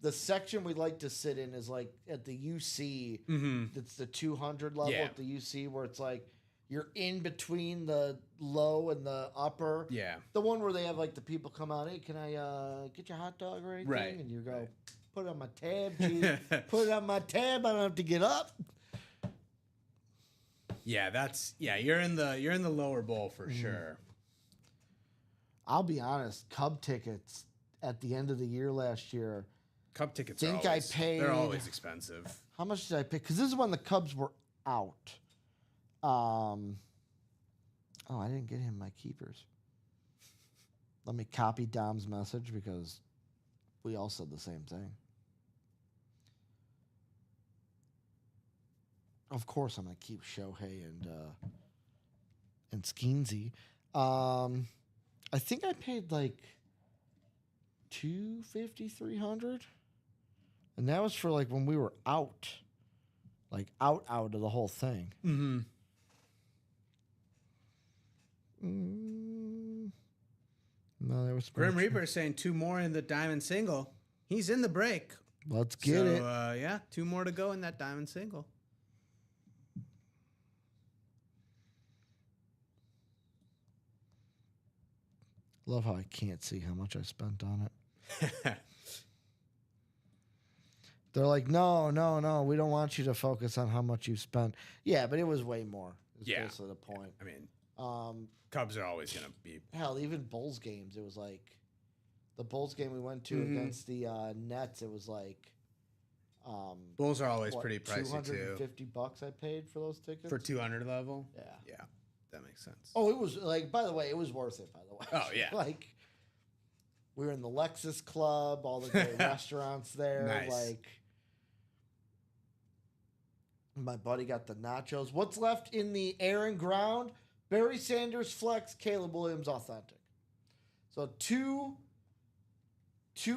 the section we like to sit in is like at the UC. Mm-hmm. It's the 200 level Yeah. at the UC where it's like you're in between the low and the upper. Yeah. The one where they have like the people come out. Hey, can I get your hot dog or anything? Right. And you go, Right. put it on my tab, G. Put it on my tab. I don't have to get up. Yeah, you're in the lower bowl for sure. I'll be honest. Cub tickets at the end of the year last year. Cup tickets Think are I always, paid- they're always expensive. How much did I pay? Because this is when the Cubs were out. Oh, I didn't get him my keepers. Let me copy Dom's message because we all said the same thing. Of course, I'm gonna keep Shohei and Skeensy. I think I paid like $250, $300. And that was for like when we were out. Like out of the whole thing. Mm-hmm. No, there was Grim Reaper is saying 2 more in the diamond single. He's in the break. Let's get it. Yeah, 2 more to go in that diamond single. Love how I can't see how much I spent on it. They're like, no, we don't want you to focus on how much you spent. Yeah, but it was way more. Is Yeah. basically the point. I mean, Cubs are always going to be. Hell, even Bulls games, it was like the Bulls game we went to against the Nets. It was like Bulls are always pretty pricey too. $250 I paid for those tickets For 200 level? Yeah. Yeah, that makes sense. Oh, it was like. By the way, it was worth it. By the way. Oh yeah. Like we were in the Lexus Club, all the great restaurants there. Nice. Like my buddy got the nachos. What's left in the air and ground? Barry Sanders flex, Caleb Williams authentic. So two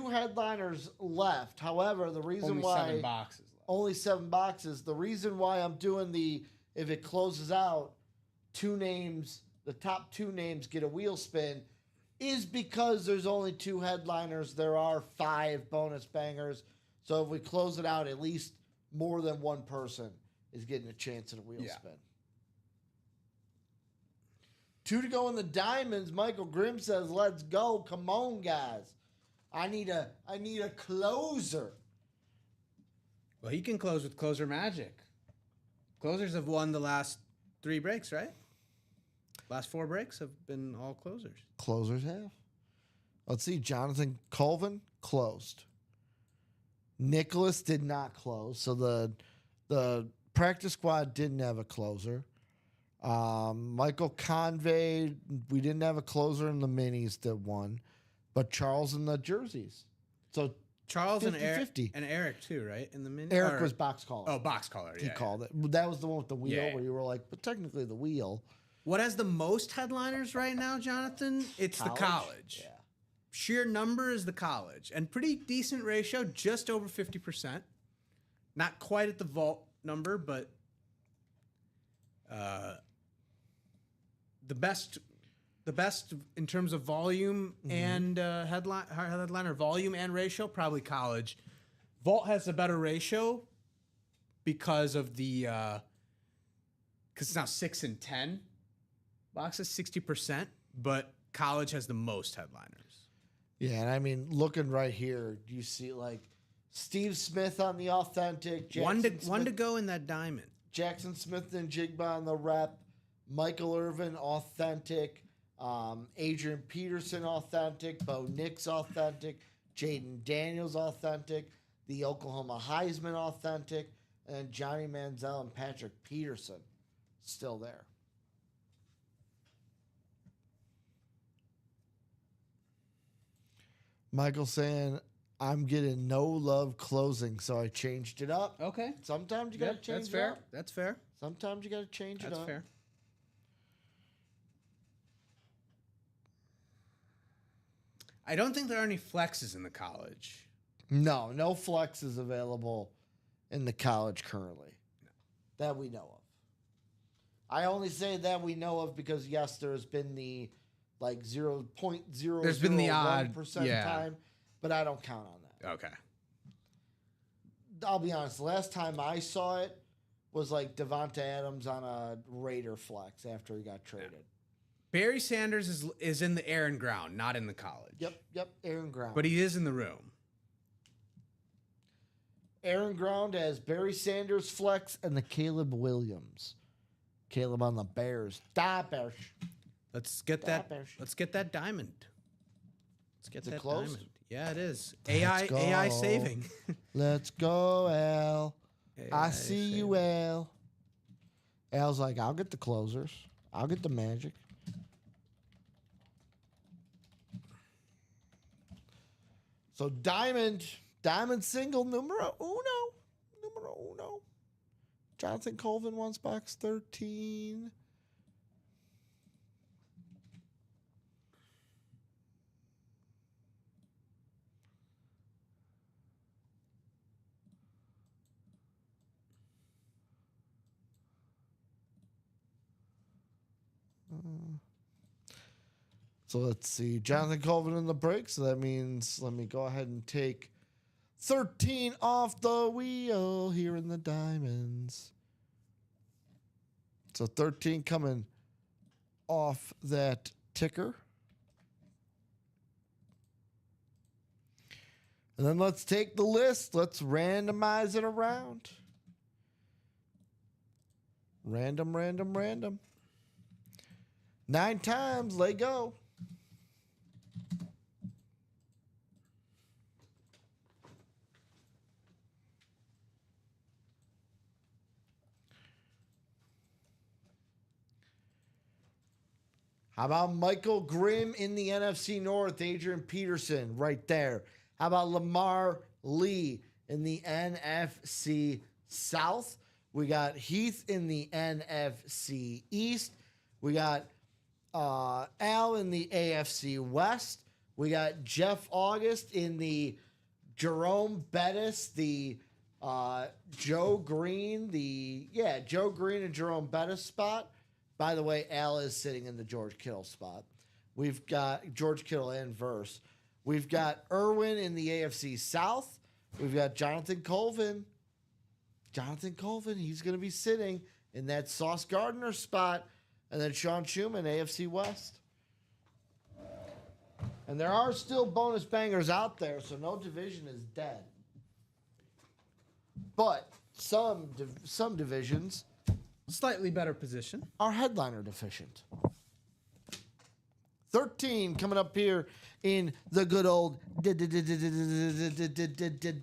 headliners left. However, the reason Only why 7 boxes left. only 7 boxes. The reason why I'm doing if it closes out, 2 names, the top 2 names get a wheel spin, is because there's only 2 headliners. There are 5 bonus bangers. So if we close it out, at least more than one person is getting a chance at a wheel spin. 2 to go in the diamonds. Michael Grimm says, let's go. Come on, guys. I need a closer. Well, he can close with closer magic. Closers have won the last 3 breaks, right? Last 4 breaks have been all closers. Closers have. Let's see. Jonathan Colvin closed. Nicholas did not close. So the practice squad didn't have a closer. Michael Convey, we didn't have a closer in the minis that won, but Charles in the jerseys. So Charles 50, and Eric too, right? In the mini. Eric was box caller. Oh, box caller. Yeah, he called it. That was the one with the wheel Yeah. where you were like, but technically the wheel. What has the most headliners right now, Jonathan? It's the college. Yeah. Sheer number is the college, and pretty decent ratio, just over 50%. Not quite at the vault number, but the best in terms of volume and headliner volume and ratio, probably college. Vault has a better ratio because of the because it's now 6 and 10 boxes, 60%, but college has the most headliners. Yeah, and I mean, looking right here, you see like Steve Smith on the authentic. One to go in that diamond. Jackson Smith and Jigba on the rep. Michael Irvin authentic. Adrian Peterson authentic. Bo Nix authentic. Jaden Daniels authentic. The Oklahoma Heisman authentic. And Johnny Manziel and Patrick Peterson still there. Michael saying, I'm getting no love closing, so I changed it up. Okay. Sometimes you got to change that's fair. it up. That's fair. Sometimes you got to change it up. That's fair. I don't think there are any flexes in the college. No flex is available in the college currently. No. That we know of. I only say that we know of because, yes, there's been the like 0.001% There's been the odd time, but I don't count on that. Okay. I'll be honest. The last time I saw it was like Devonta Adams on a Raider flex after he got traded. Yeah. Barry Sanders is in the air and ground, not in the college. Yep, Aaron Ground. But he is in the room. Aaron Ground has Barry Sanders flex and the Caleb Williams. Caleb on the Bears. Bears. Let's get that diamond. Let's get that closed? diamond. Yeah, it is. AI saving. Let's go, Al. I see saving. you, Al. Al's like, I'll get the closers. I'll get the magic. So diamond single numero uno. Jonathan Colvin wants box 13. So let's see. Jonathan Colvin in the break. So that means let me go ahead and take 13 off the wheel here in the diamonds. So 13 coming off that ticker. And then let's take the list. Let's randomize it around. Random, random, random. 9 times. Let go. How about Michael Grimm in the NFC North? Adrian Peterson right there. How about Lamar Lee in the NFC South? We got Heath in the NFC East. We got Al in the AFC West. We got Jeff August in the Jerome Bettis, the Joe Green, Joe Green and Jerome Bettis spot. By the way, Al is sitting in the George Kittle spot. We've got George Kittle and Verse. We've got Irwin in the AFC South. We've got Jonathan Colvin. Jonathan Colvin, he's going to be sitting in that Sauce Gardner spot. And then Sean Schumann, AFC West. And there are still bonus bangers out there, so no division is dead. But some divisions Slightly better position. are headliner deficient. 13 coming up here in the good old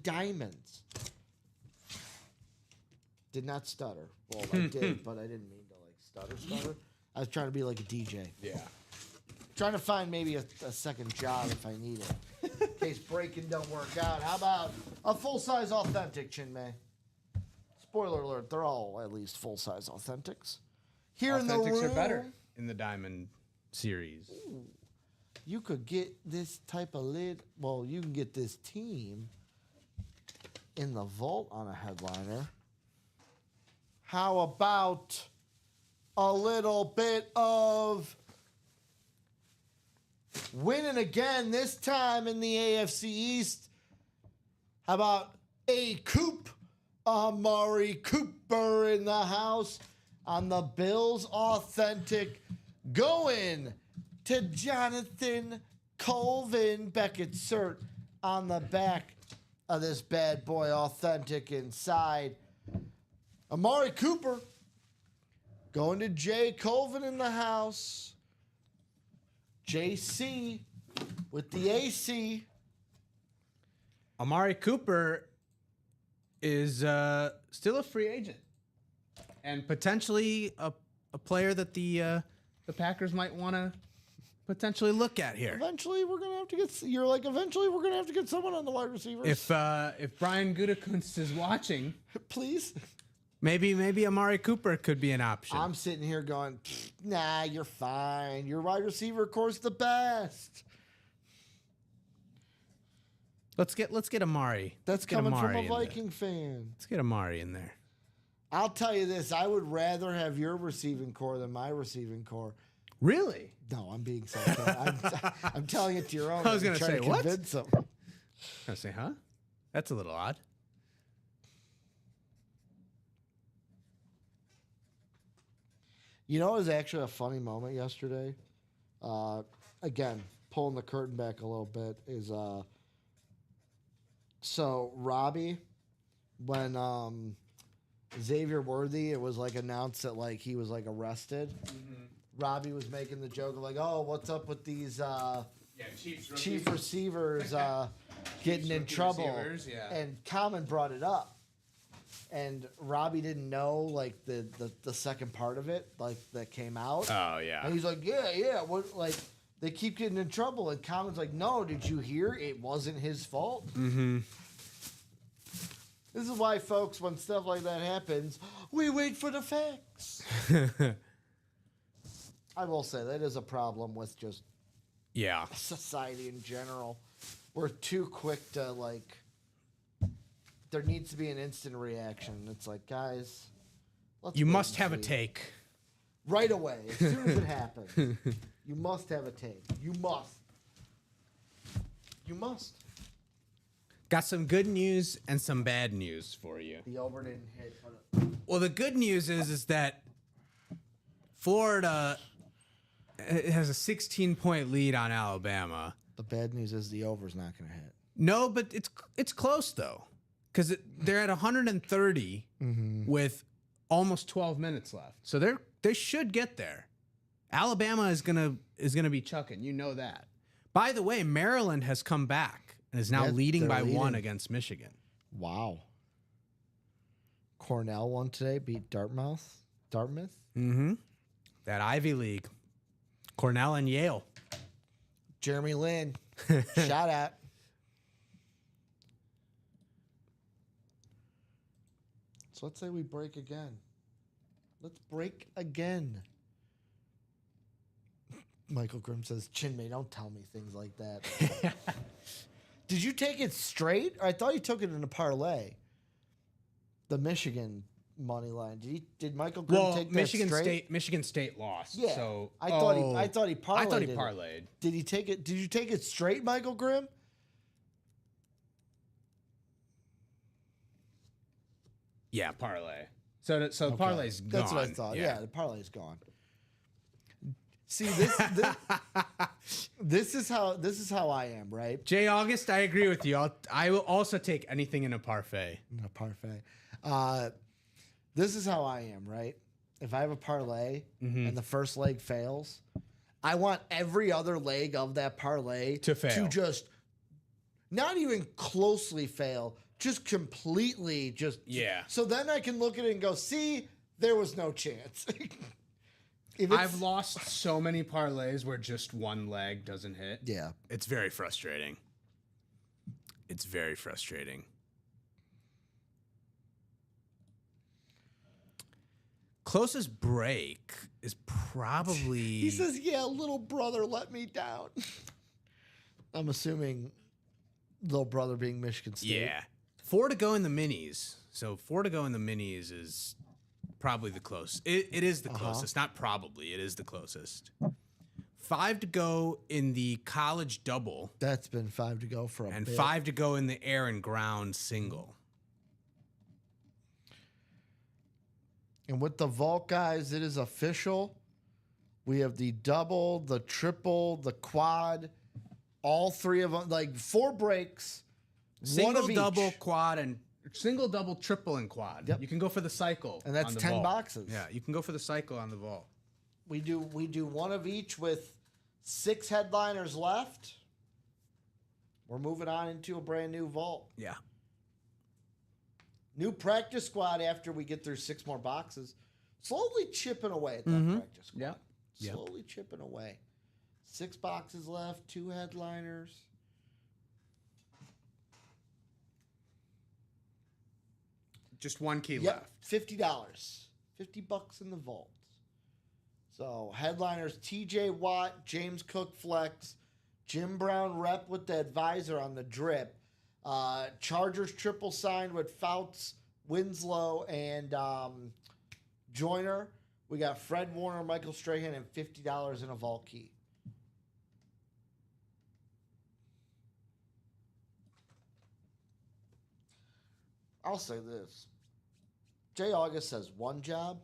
diamonds. Did not stutter. Well, I did, but I didn't mean to like stutter. I was trying to be like a DJ. Yeah. Trying to find maybe a second job if I need it. In case breaking don't work out. How about a full-size authentic, Chinmay? Spoiler alert, they're all at least full-size authentics. Here in the room, Authentics are better in the Diamond series. you could get this type of lid. Well, you can get this team in the vault on a headliner. How about a little bit of winning again, this time in the AFC East? How about a Coop? Amari Cooper in the house on the Bills authentic, going to Jonathan Colvin. Beckett cert on the back of this bad boy authentic inside. Amari Cooper going to Jay Colvin in the house. JC with the AC. Amari Cooper is still a free agent and potentially a player that the Packers might want to potentially look at here. Eventually, we're gonna have to get. You're like, eventually, we're gonna have to get someone on the wide receivers. If Brian Gutekunst is watching, Please. maybe Amari Cooper could be an option. I'm sitting here going, nah, you're fine. Your wide receiver core's the best. Let's get Amari. That's Let's get coming Amari from a in there. Viking fan. Let's get Amari in there. I'll tell you this: I would rather have your receiving core than my receiving core. Really? No, I'm being sarcastic. I'm telling it to your own. I was gonna trying say, to what? convince them. I say, huh? That's a little odd. You know, it was actually a funny moment yesterday. Again, pulling the curtain back a little bit is so Robbie, when Xavier Worthy, it was like announced that like he was like arrested. Robbie was making the joke of like, oh, what's up with these chief receivers getting in trouble? receivers, yeah. And Common brought it up. And Robbie didn't know like the second part of it, like that came out. Oh yeah. And he's like, yeah, what like they keep getting in trouble. And Common's like, no, did you hear? It wasn't his fault. Mm-hmm. This is why, folks, when stuff like that happens, we wait for the facts. I will say that is a problem with just Yeah. society in general. We're too quick to like. There needs to be an instant reaction. It's like, guys, let's You wait must and have a see. take. Right away, as soon as it happens. You must have a take. You must. You must. Got some good news and some bad news for you. The over didn't hit. Well, the good news is that Florida has a 16-point lead on Alabama. The bad news is the over's not going to hit. No, but it's close though, because they're at 130 with almost 12 minutes left. So they should get there. Alabama is gonna be chucking. You know that. By the way, Maryland has come back and is now leading by 1 against Michigan. Wow. Cornell won today, beat Dartmouth. Mm-hmm. That Ivy League. Cornell and Yale. Jeremy Lin. Shout out. So let's say we break again. Let's break again. Michael Grimm says, Chinmay, don't tell me things like that. Did you take it straight? I thought you took it in a parlay. The Michigan money line. Did Michael Grimm take that straight? Michigan State lost. Yeah. So I thought he parlayed. I thought he parlayed. Did he take it? Did you take it straight, Michael Grimm? Yeah, parlay. So the parlay's gone. That's what I thought. Yeah, the parlay's gone. See this is how I am, right? Jay August, I agree with you. I will also take anything in a parfait. A parfait. This is how I am, right? If I have a parlay and the first leg fails, I want every other leg of that parlay to fail. To just not even closely fail, just completely just. Yeah. So then I can look at it and go, see, there was no chance. I've lost so many parlays where just one leg doesn't hit. Yeah. It's very frustrating. It's very frustrating. Closest break is probably... He says, yeah, little brother let me down. I'm assuming little brother being Michigan State. Yeah. 4 to go in the minis. So 4 to go in the minis is probably the closest. It is the closest. Not probably. It is the closest. 5 to go in the college double. That's been 5 to go for a and bit. 5 to go in the air and ground single. And with the vault guys, it is official. We have the double, the triple, the quad, all 3 of them, like 4 breaks. Single, one of each. double, quad, and single, double, triple, and quad. Yep. You can go for the cycle. And that's on the 10 vault. boxes. Yeah, you can go for the cycle on the vault. We do one of each with 6 headliners left. We're moving on into a brand new vault. Yeah. New practice squad after we get through 6 more boxes. Slowly chipping away at that practice squad. Yeah. Slowly chipping away. 6 boxes left, 2 headliners. Just one key Yep, left. $50. $50 in the vault. So headliners TJ Watt, James Cook flex, Jim Brown rep with the advisor on the drip. Chargers triple signed with Fouts, Winslow, and Joyner. We got Fred Warner, Michael Strahan, and $50 in a vault key. I'll say this. Jay August says one job.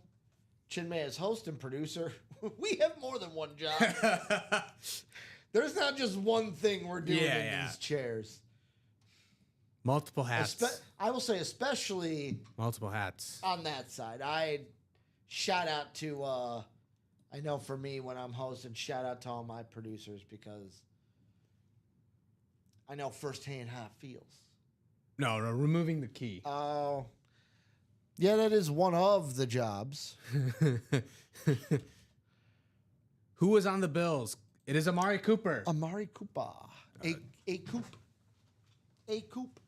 Chinmay as host and producer. We have more than one job. There's not just one thing we're doing in these chairs. Multiple hats. I will say especially Multiple hats. on that side. I shout out to, I know for me when I'm hosting, shout out to all my producers because I know firsthand how it feels. No, removing the key. Oh. Yeah, that is one of the jobs. Who was on the Bills? It is Amari Cooper. Amari Cooper. A Coop. A Coop.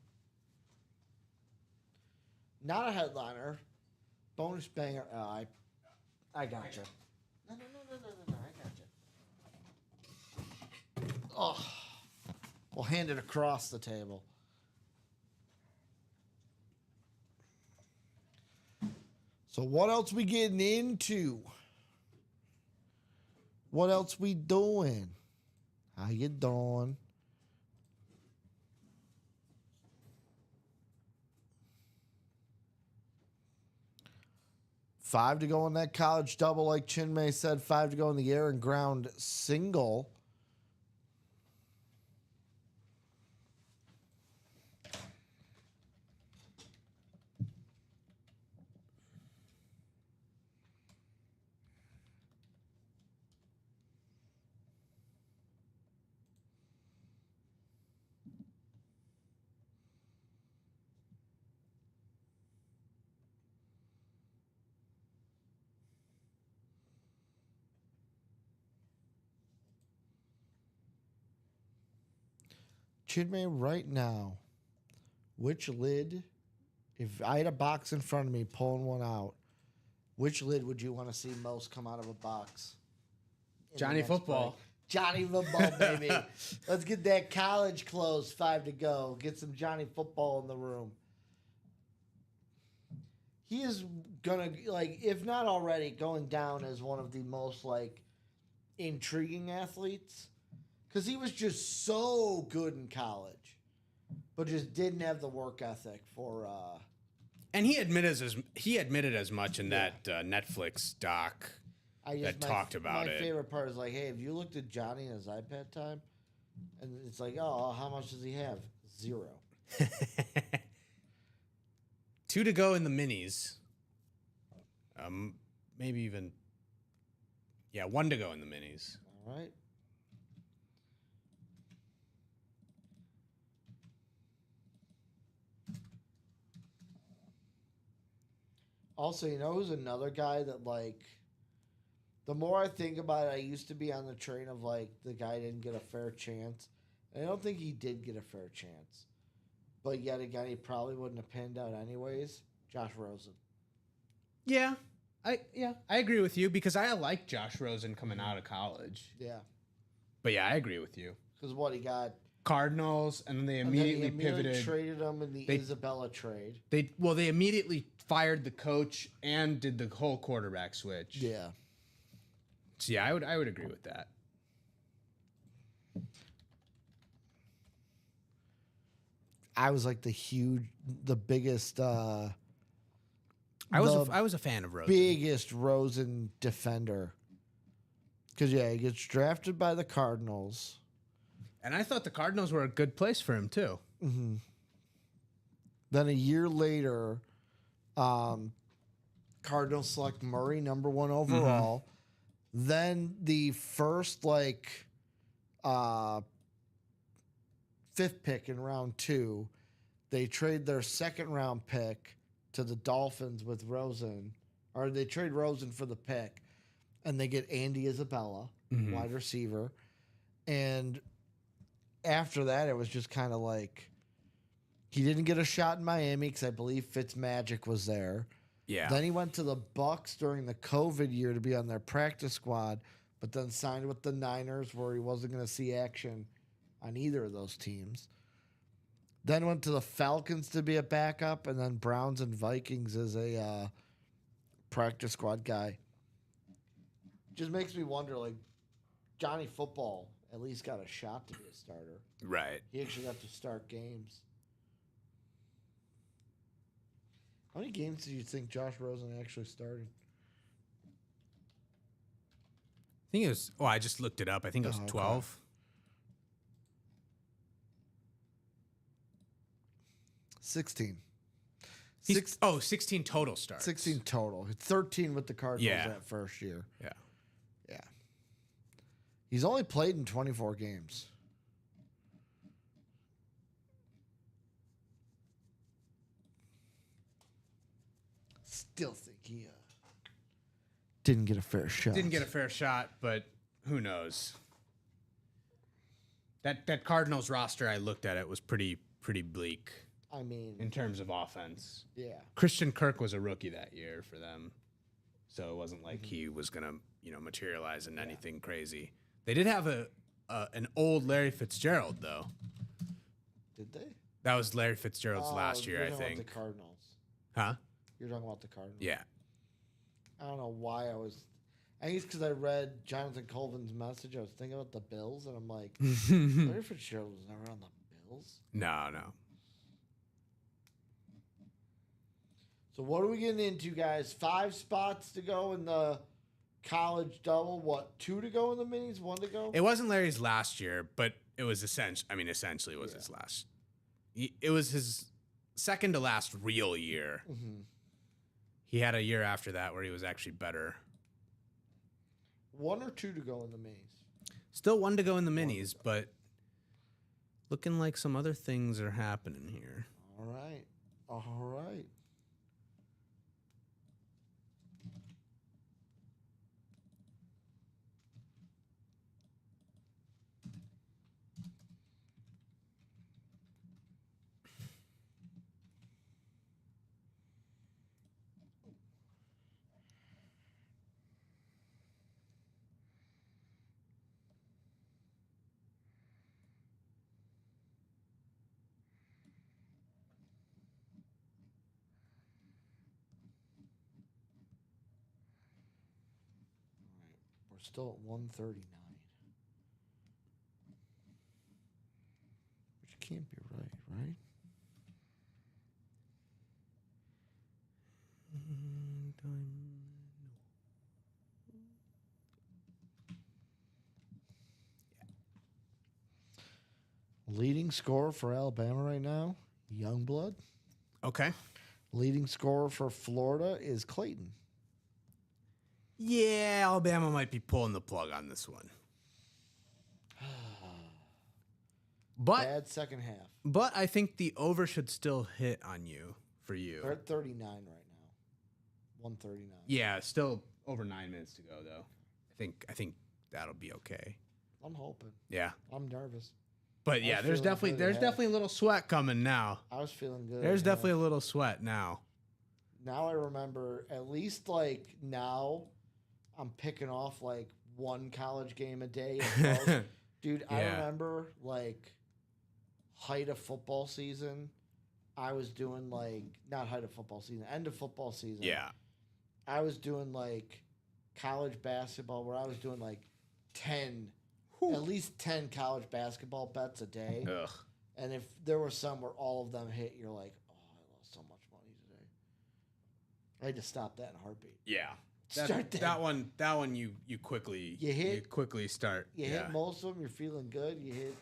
Not a headliner. Bonus banger. I got you. No. I got you. Oh. We'll hand it across the table. So what else we getting into? What else we doing? How you doing? 5 to go in that college double, like Chinmay said. 5 to go in the air and ground single. Chinmay, right now, which lid, if I had a box in front of me pulling one out, which lid would you want to see most come out of a box? in the Johnny next Football. break? Johnny Football, baby. Let's get that college close. 5 to go. Get some Johnny Football in the room. He is gonna, like, if not already, going down as one of the most, like, intriguing athletes. Because he was just so good in college, but just didn't have the work ethic for. And he admitted as much in that Netflix doc that talked about it. My favorite part is like, hey, have you looked at Johnny and his iPad time? And it's like, oh, how much does he have? 0. 2 to go in the minis. Maybe even. Yeah, 1 to go in the minis. All right. Also, you know who's another guy that, like, the more I think about it, I used to be on the train of, like, the guy didn't get a fair chance. And I don't think he did get a fair chance. But yet again, he probably wouldn't have panned out anyways. Josh Rosen. Yeah, I agree with you because I like Josh Rosen coming out of college. Yeah. But yeah, I agree with you. Because what, he got... Cardinals, and then they immediately pivoted. Traded him in the Isabella trade. They immediately fired the coach and did the whole quarterback switch. Yeah. So yeah, I would agree with that. I was like the biggest. I was a fan of Rosen. Biggest Rosen defender. Because yeah, he gets drafted by the Cardinals. And I thought the Cardinals were a good place for him, too. Mm-hmm. Then a year later, Cardinals select Murray, number 1 overall. Mm-hmm. Then the first, 5th pick in round 2, they trade their 2nd round pick to the Dolphins with Rosen. Or they trade Rosen for the pick. And they get Andy Isabella, wide receiver. And... after that, it was just kind of like he didn't get a shot in Miami because I believe Fitzmagic was there. Yeah. Then he went to the Bucs during the COVID year to be on their practice squad, but then signed with the Niners where he wasn't going to see action on either of those teams. Then went to the Falcons to be a backup, and then Browns and Vikings as a practice squad guy. Just makes me wonder, like, Johnny Football at least got a shot to be a starter. Right. He actually got to start games. How many games do you think Josh Rosen actually started? I think it was... Oh, I just looked it up. I think it was 12. Okay. 16. 16 total starts. 16 total. 13 with the Cardinals that first year. Yeah. Yeah. He's only played in 24 games. Still think he didn't get a fair shot. Didn't get a fair shot, but who knows? That Cardinals roster, I looked at it, was pretty bleak. I mean, in terms of offense. Yeah. Christian Kirk was a rookie that year for them. So it wasn't like he was going to, materialize in anything crazy. They did have an old Larry Fitzgerald, though. Did they? That was Larry Fitzgerald's last year, I think. About the Cardinals. Huh? You're talking about the Cardinals. Yeah. I don't know why I was. I think it's because I read Jonathan Colvin's message. I was thinking about the Bills, and I'm like, Larry Fitzgerald was never on the Bills. No. So what are we getting into, guys? 5 spots to go in the college double. What, 2 to go in the minis? 1 to go? It wasn't Larry's last year, but it was essentially was his last. It was his second to last real year. Mm-hmm. He had a year after that where he was actually better. 1 or 2 to go in the minis. Still 1 to go in the minis, but looking like some other things are happening here. All right. All right. We're still at 139. Which can't be right, right? Leading scorer for Alabama right now, Youngblood. Okay. Leading scorer for Florida is Clayton. Yeah, Alabama might be pulling the plug on this one. Bad second half. But I think the over should still hit on you for you. They're at 39 right now. 139. Yeah, still over 9 minutes to go though. I think that'll be okay. I'm hoping. Yeah. I'm nervous. But yeah, there's definitely a little sweat coming now. I was feeling good. There's definitely a little sweat now. Now I remember, at least like now I'm picking off like one college game a day. Dude, I remember like height of football season. I was doing like, not height of football season, end of football season. Yeah. I was doing like college basketball where I was doing like 10, at least 10 college basketball bets a day. Ugh. And if there were some where all of them hit, you're like, oh, I lost so much money today. I had to stop that in a heartbeat. Yeah. Start that one you quickly start. You hit most of them, you're feeling good. You hit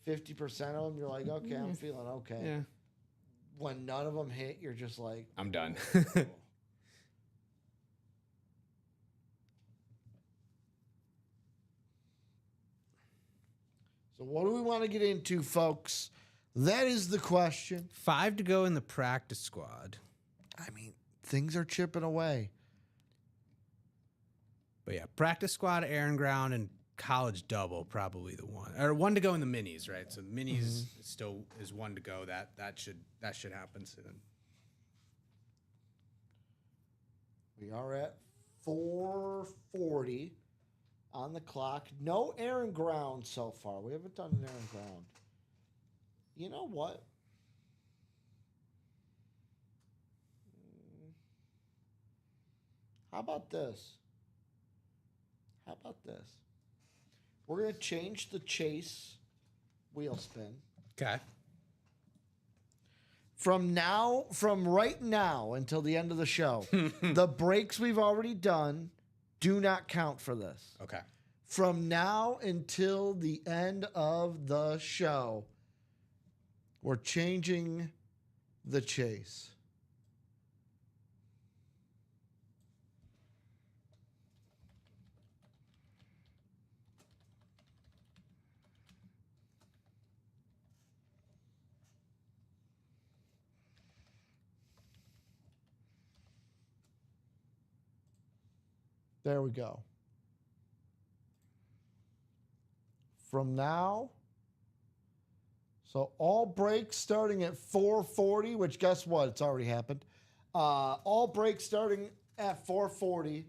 50% of them, you're like, okay, I'm feeling okay. Yeah. When none of them hit, you're just like, I'm done. So what do we want to get into, folks? That is the question. 5 to go in the practice squad. I mean, things are chipping away. But yeah, practice squad, air and ground, and college double probably the one. Or 1 to go in the minis, right? So the minis still is 1 to go. That should happen soon. We are at 4:40 on the clock. No air and ground so far. We haven't done an air and ground. You know what? How about this? We're going to change the chase wheel spin. Okay. From right now until the end of the show, the breaks we've already done do not count for this. Okay. From now until the end of the show, we're changing the chase. There we go. From now, so all breaks starting at 4:40, which guess what? It's already happened. All breaks starting at 4:40.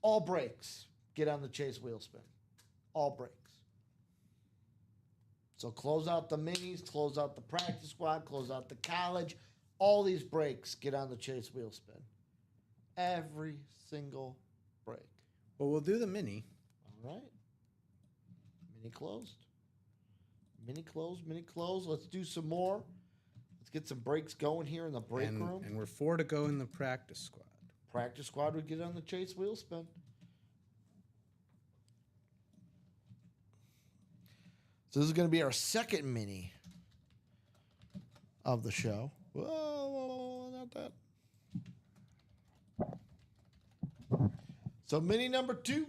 All breaks get on the chase wheel spin. All breaks. So close out the minis, close out the practice squad, close out the college. All these breaks get on the chase wheel spin. Every single break. Well, we'll do the mini. All right. Mini closed. Mini closed. Let's do some more. Let's get some breaks going here in the break room. And we're 4 to go in the practice squad. Practice squad would get on the Chase wheel spin. So this is going to be our second mini of the show. Whoa, not that. So mini number 2.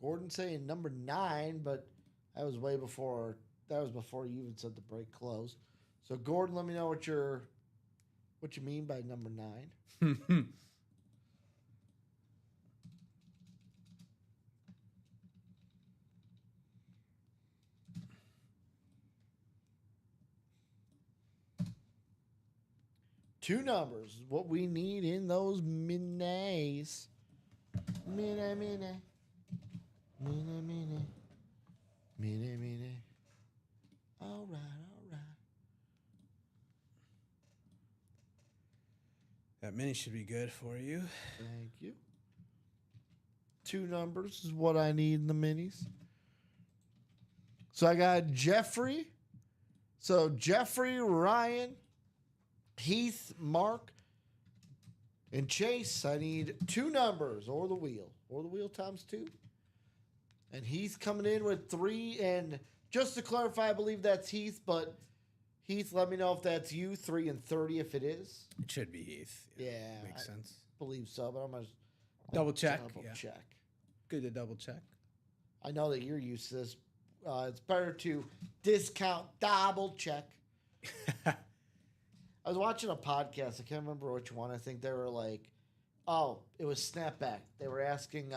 Gordon saying number 9, but that was way before. That was before you even said the break closed. So Gordon, let me know what you mean by number 9. 2 numbers is what we need in those minis. Mini, mini. Mini, mini. Mini, mini. All right, all right. That mini should be good for you. Thank you. 2 numbers is what I need in the minis. So I got Jeffrey. So Jeffrey, Ryan, Heath, Mark, and Chase. I need 2 numbers or the wheel. Or the wheel times 2. And Heath coming in with 3. And just to clarify, I believe that's Heath. But Heath, let me know if that's you. 3 and 30 if it is. It should be Heath. Yeah. Makes sense. Believe so, but I'm going to Double check. check. Good to double check. I know that you're used to this. It's better to discount double check. I was watching a podcast. I can't remember which one. I think they were like, it was Snapback. They were asking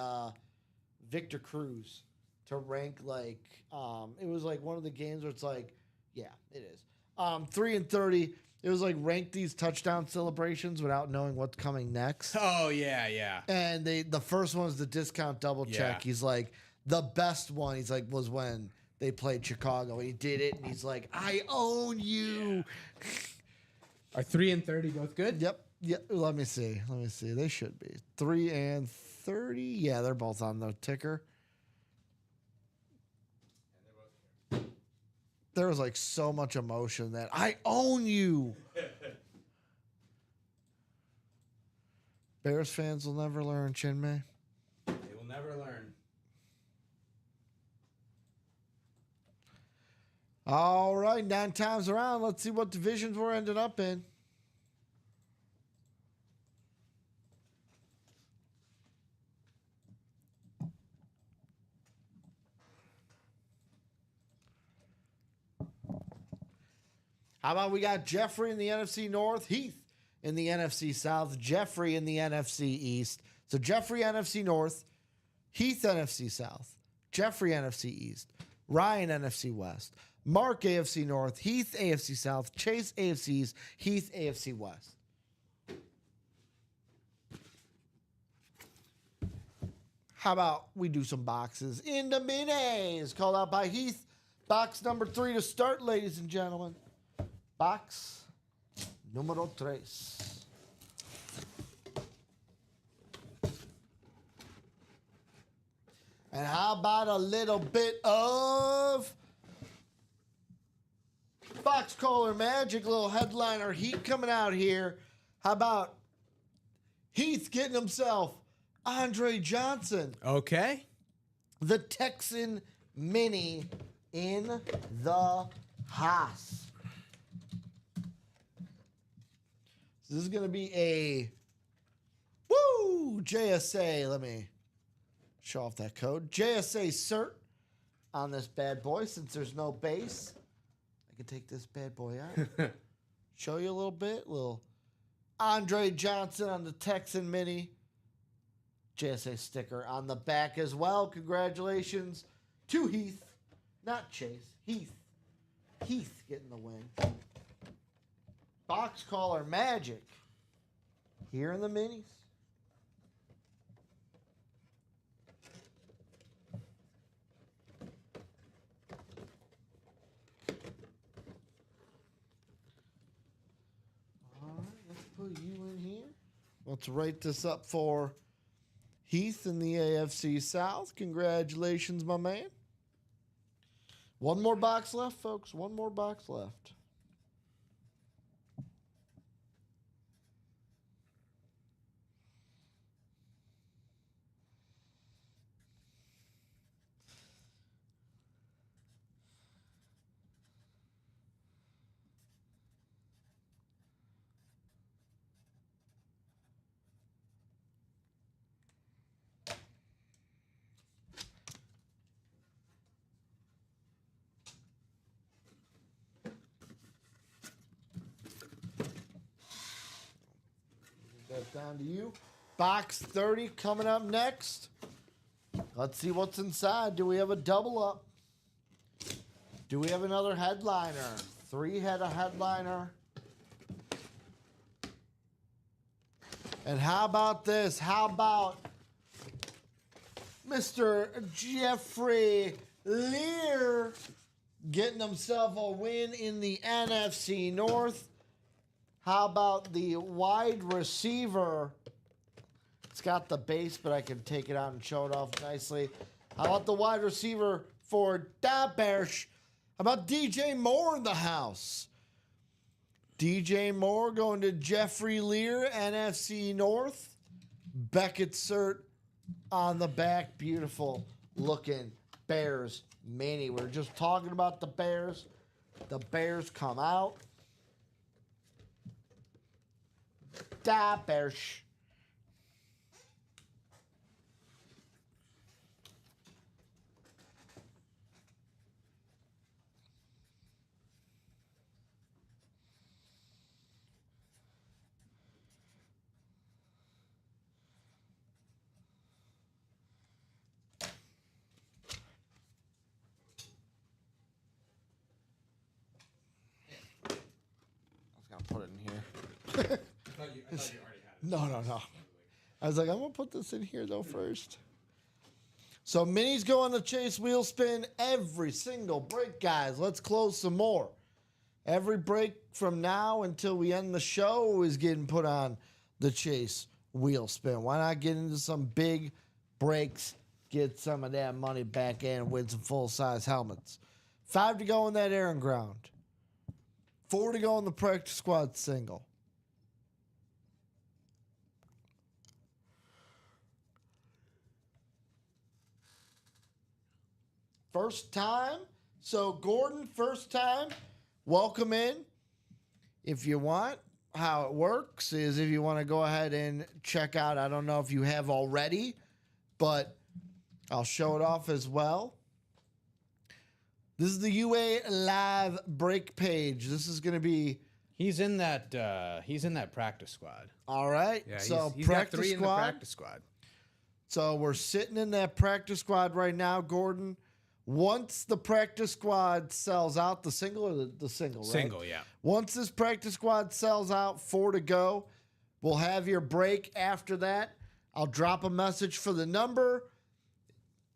Victor Cruz to rank it was like one of the games where it's like, yeah, it is. 3 and 30. It was like rank these touchdown celebrations without knowing what's coming next. Oh yeah, yeah. And the first one was the discount double check. Yeah. He's like, the best one, he's like, was when they played Chicago. He did it, and he's like, I own you. Yeah. Are 3 and 30 both good? Yep. Let me see. They should be 3 and 30. Yeah, they're both on the ticker. There was like so much emotion that I own you. Bears fans will never learn, Chinmay. They will never learn. All right, 9 times around. Let's see what divisions we're ending up in. How about we got Jeffrey in the NFC North, Heath in the NFC South, Jeffrey in the NFC East. So Jeffrey NFC North, Heath NFC South, Jeffrey NFC East, Ryan NFC West, Mark AFC North, Heath AFC South, Chase AFC East, Heath AFC West. How about we do some boxes in the minis? Called out by Heath. Box number 3 to start, ladies and gentlemen. Box numero 3. And how about a little bit of box caller magic, little headliner heat coming out here. How about Heath getting himself Andre Johnson, Okay. the Texan mini in the Haas. So this is going to be a JSA. Let me show off that code. JSA cert on this bad boy. Since there's no base, I can take this bad boy out. Show you a little bit. Little Andre Johnson on the Texan mini. JSA sticker on the back as well. Congratulations to Heath. Not Chase. Heath. Heath getting the win. Box caller magic here in the minis. All right, let's put you in here. Let's write this up for Heath in the AFC South. Congratulations, my man. One more box left, folks. One more box left. that down to you. Box 30 coming up next. Let's see what's inside. Do we have a double up? Do we have another headliner? 3 had a headliner. And how about this? How about Mr. Jeffrey Lear getting himself a win in the NFC North? How about the wide receiver? It's got the base, but I can take it out and show it off nicely. How about the wide receiver for the Bears? How about DJ Moore in the house? DJ Moore going to Jeffrey Lear, NFC North. Beckett Cert on the back. Beautiful looking Bears mini. We're just talking about the Bears. The Bears come out. Da Bears. Put it in here. I thought you already had it. No. I was like, I'm going to put this in here, though, first. So, minis go on the Chase wheel spin every single break, guys. Let's close some more. Every break from now until we end the show is getting put on the Chase wheel spin. Why not get into some big breaks, get some of that money back in, and win some full-size helmets? 5 to go in that Aaron Ground. 4 to go in the practice squad single. First time. So, Gordon, first time. Welcome in. If you want, how it works is if you want to go ahead and check out, I don't know if you have already, but I'll show it off as well. This is the UA Live break page. This is going to be. He's in that practice squad. All right. Yeah, so he's practice got 3 squad. in the practice squad. So we're sitting in that practice squad right now, Gordon. Once the practice squad sells out, the single or the single, right? Single, yeah. Once this practice squad sells out, 4 to go. We'll have your break after that. I'll drop a message for the number.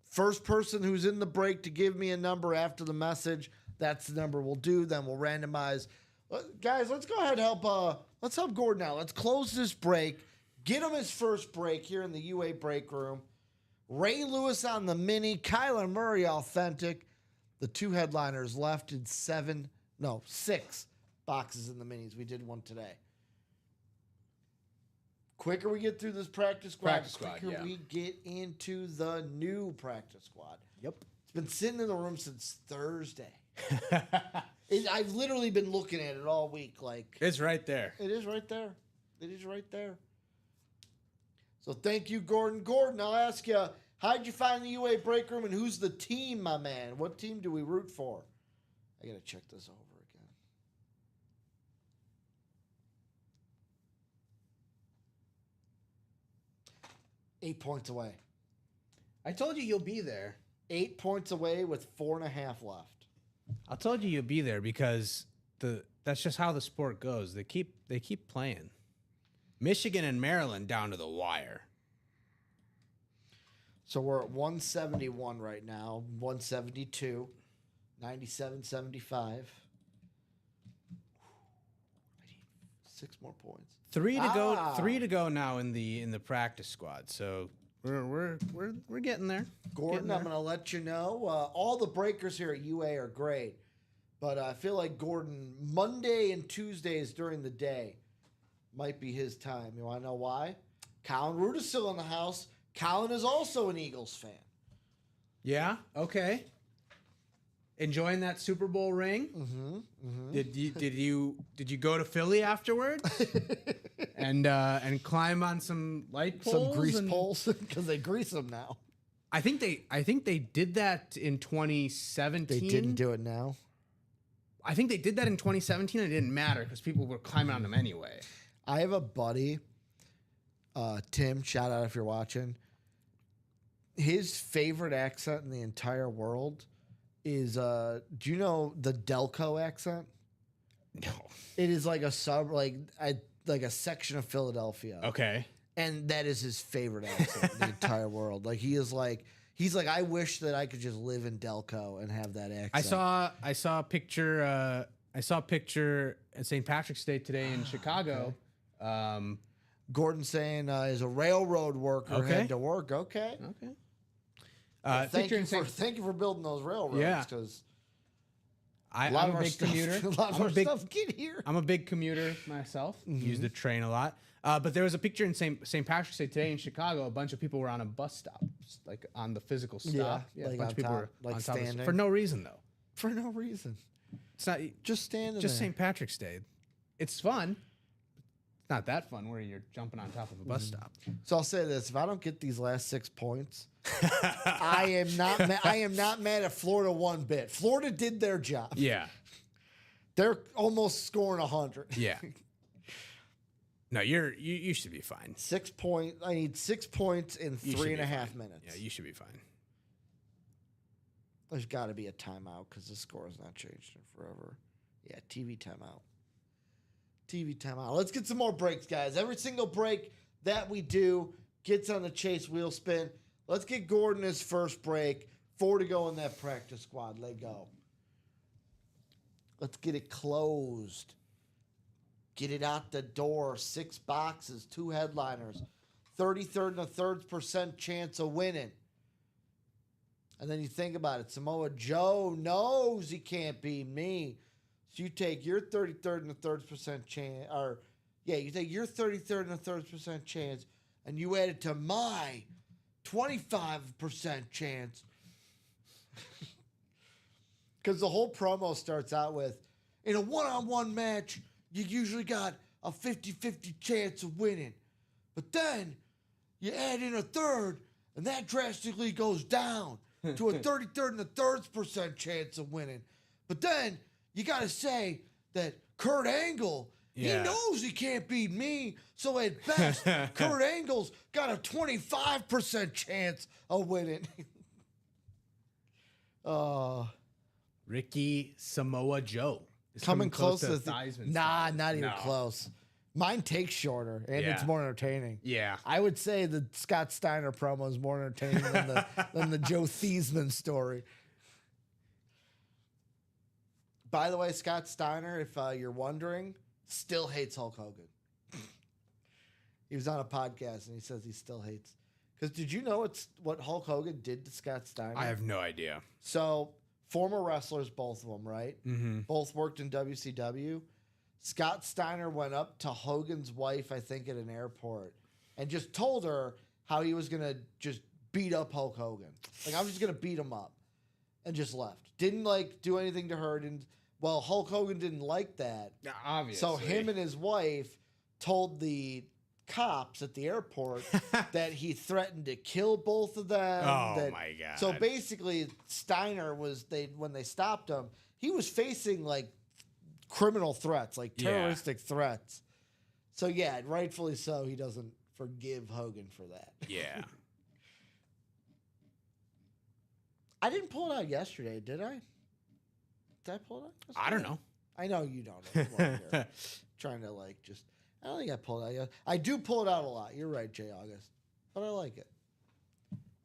First person who's in the break to give me a number after the message, that's the number we'll do. Then we'll randomize. Guys, let's go ahead and let's help Gordon out. Let's close this break. Get him his first break here in the UA break room. Ray Lewis on the mini, Kyler Murray authentic. The 2 headliners left in 6 boxes in the minis. We did one today. Quicker we get through this practice squad, quicker we get into the new practice squad. Yep. It's been sitting in the room since Thursday. I've literally been looking at it all week. Like It's right there. It is right there. It is right there. So thank you, Gordon. Gordon, I'll ask you, how'd you find the UA break room and who's the team, my man? What team do we root for? I got to check this over again. Eight points away. I told you you'll be there. 8 points away with 4.5 left. I told you you'll be there because that's just how the sport goes. They keep playing. Michigan and Maryland down to the wire. So we're at 171 right now, 172, 97, 75. 6 more points. 3 to go. 3 to go now in the practice squad. So we're getting there. Gordon, I'm going to let you know. All the breakers here at UA are great, but I feel like Gordon Monday and Tuesdays during the day might be his time. You want to know why? Colin Root is still in the house. Colin is also an Eagles fan. Yeah. Okay. Enjoying that Super Bowl ring? Mm-hmm. Mm-hmm. Did you go to Philly afterwards and climb on some light poles? Some grease poles because they grease them now. I think they did that in 2017. They didn't do it now. I think they did that in 2017 and it didn't matter because people were climbing on them anyway. I have a buddy Tim, shout out if you're watching. His favorite accent in the entire world is do you know the Delco accent? No. It is like a a section of Philadelphia. Okay. And that is his favorite accent in the entire world. Like he's like, I wish that I could just live in Delco and have that accent. I saw a picture. I saw a picture at St. Patrick's Day today in Chicago. Gordon saying is a railroad worker Okay. head to work. Okay. Okay. Thank you for building those railroads. Yeah. Because I'm a lot a of our big stuff, commuter. a lot of I'm our a big, stuff get here. I'm a big commuter myself. Use the train a lot. But there was a picture in St. Patrick's Day today in Chicago. A bunch of people were on a bus stop, like on the physical stop. Yeah, a like bunch on of people top- were like on top of standing. for no reason though. For no reason. It's not Just standing just there. St. Patrick's Day. It's fun. It's not that fun where you're jumping on top of a bus stop. So I'll say this: if I don't get these last 6 points, I am not mad at Florida one bit. Florida did their job. Yeah. They're almost scoring 100. Yeah. No, you should be fine. 6 points. I need 6 points in You should three and be a half fine. minutes. Yeah, you should be fine. There's got to be a timeout because the score has not changed in forever. Yeah, TV timeout. TV timeout. Let's get some more breaks, guys. Every single break that we do gets on the Chase wheel spin. Let's get Gordon his first break. 4 to go in that practice squad. Let go. Let's get it closed. Get it out the door. 6 boxes, 2 headliners. 33rd and a third % chance of winning. And then you think about it. Samoa Joe knows he can't beat me. So you take your 33rd and a third % chance, you take your 33rd and a third % chance, and you add it to my 25% chance. Because the whole promo starts out with, in a one-on-one match, you usually got a 50-50 chance of winning. But then you add in a third, and that drastically goes down to a 33rd and a third % chance of winning. But then you got to say that Kurt Angle, Yeah. he knows he can't beat me. So at best, Kurt Angle's got a 25% chance of winning. Ricky Samoa Joe is Coming close to Theismann's Nah, size. not even No. close. Mine takes shorter, and it's Yeah. more entertaining. Yeah. I would say the Scott Steiner promo is more entertaining than the Joe Theismann story. By the way, Scott Steiner, if you're wondering, still hates Hulk Hogan. He was on a podcast and he says he still hates. Because did you know what Hulk Hogan did to Scott Steiner? I have no idea. So, former wrestlers, both of them, right? Mm-hmm. Both worked in WCW. Scott Steiner went up to Hogan's wife, I think, at an airport, and just told her how he was going to just beat up Hulk Hogan. Like, I'm just going to beat him up. And just left. Didn't, do anything to her. Well, Hulk Hogan didn't like that. Obviously. So him and his wife told the cops at the airport that he threatened to kill both of them. Oh, my God. So basically, Steiner when they stopped him, he was facing criminal threats, terroristic threats. So yeah, rightfully so, he doesn't forgive Hogan for that. Yeah. I didn't pull it out yesterday, did I? Did I pull it out yesterday? I don't know. I know you don't know. You weren't here. Trying to I don't think I pulled it out yet. I do pull it out a lot. You're right, Jay August. But I like it.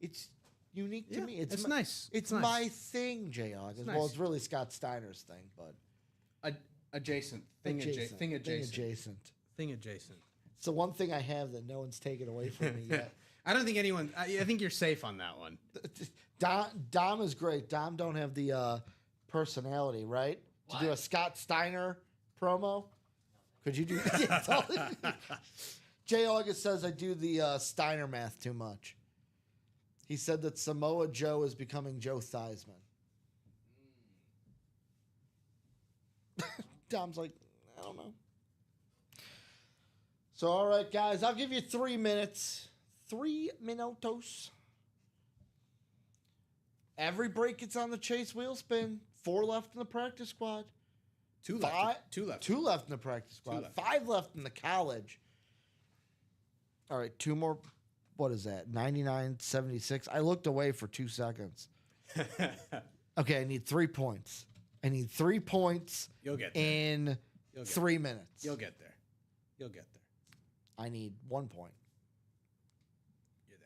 It's unique to me. It's my, nice. It's nice. my thing, Jay August. It's Well, nice. it's really Scott Steiner's thing, but Adjacent. Thing adjacent. Thing adjacent. Thing adjacent. It's the one thing I have that no one's taken away from me yet. I don't think anyone. I think you're safe on that one. Dom is great. Dom don't have the personality, right? To do a Scott Steiner promo. Could you do? Yeah, totally. Jay August says I do the Steiner math too much. He said that Samoa Joe is becoming Joe Theismann. Dom's like, I don't know. So, all right, guys, I'll give you 3 minutes. 3 minutos. Every break gets on the Chase wheel spin. 4 left in the practice squad. Two left. 2 left in the practice squad. left. 5 left in the college. All right, two more. What is that? 99.76. I looked away for 2 seconds. Okay, I need 3 points. I need 3 points You'll get there. in You'll get 3 minutes. You'll get there. You'll get there. I need 1 point. You're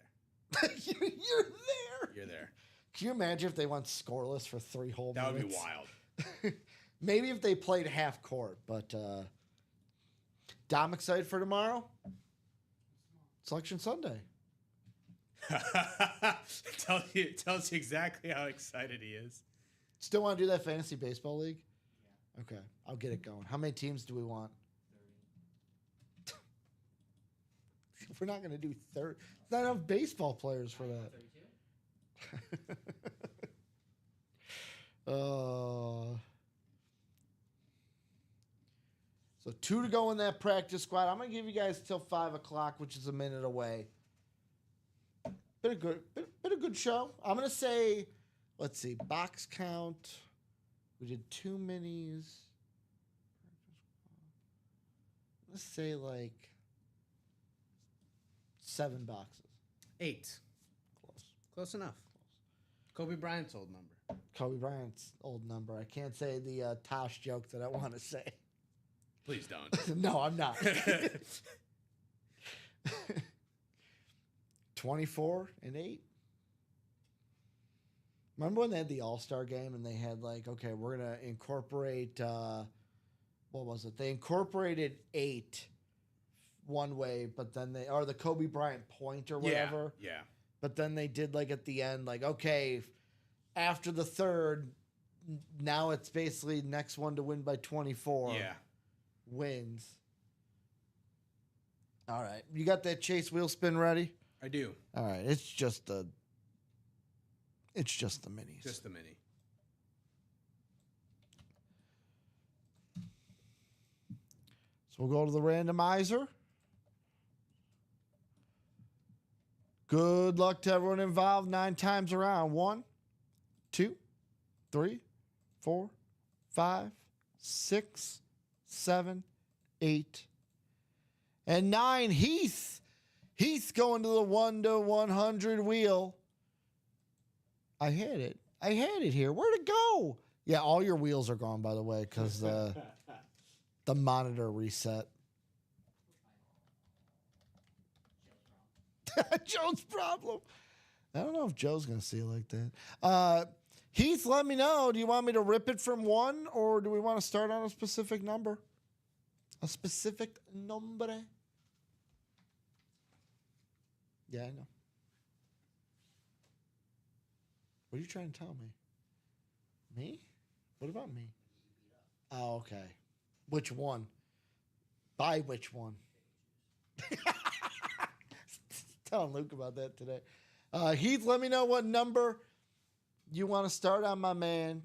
there. You're there. You're there. Can you imagine if they went scoreless for 3 whole That would be minutes? wild. Maybe if they played half court, but Dom excited for tomorrow? Selection Sunday. tells you exactly how excited he is. Still want to do that fantasy baseball league? Yeah. Okay, I'll get it going. How many teams do we want? 30. We're not going to do 30. There's not enough baseball players for that. 32? So 2 to go in that practice squad. I'm going to give you guys till 5 o'clock, which is a minute away. Been a good show. I'm going to say, let's see, box count. We did 2 minis. Let's say like 7 boxes. 8. Close enough. Kobe Bryant's old number. Kobe Bryant's old number. I can't say the Tosh joke that I want to say. Please don't. No, I'm not. 24-8. Remember when they had the All-Star game and they had like, okay, we're going to incorporate, what was it? They incorporated 8 one way, but then or the Kobe Bryant point or whatever. Yeah. But then they did like at the end, like, okay, after the third, now it's basically next one to win by 24. Yeah. Wins. All right. You got that chase wheel spin ready? I do. All right. It's just the minis. Just the mini. So we'll go to the randomizer. Good luck to everyone involved 9 times around. 1, 2, 3, 4, 5, 6, 7, 8, and 9. Heath going to the 1 to 100 wheel. I had it here. Where'd it go? Yeah, all your wheels are gone, by the way, because the monitor reset. Joe's problem. I don't know if Joe's going to see it like that. Heath, let me know. Do you want me to rip it from 1, or do we want to start on a specific number? A specific number? Yeah, I know. What are you trying to tell me? Me? What about me? Oh, okay. Which one? By which one? Telling Luke about that today. Heath, let me know what number you want to start on, my man.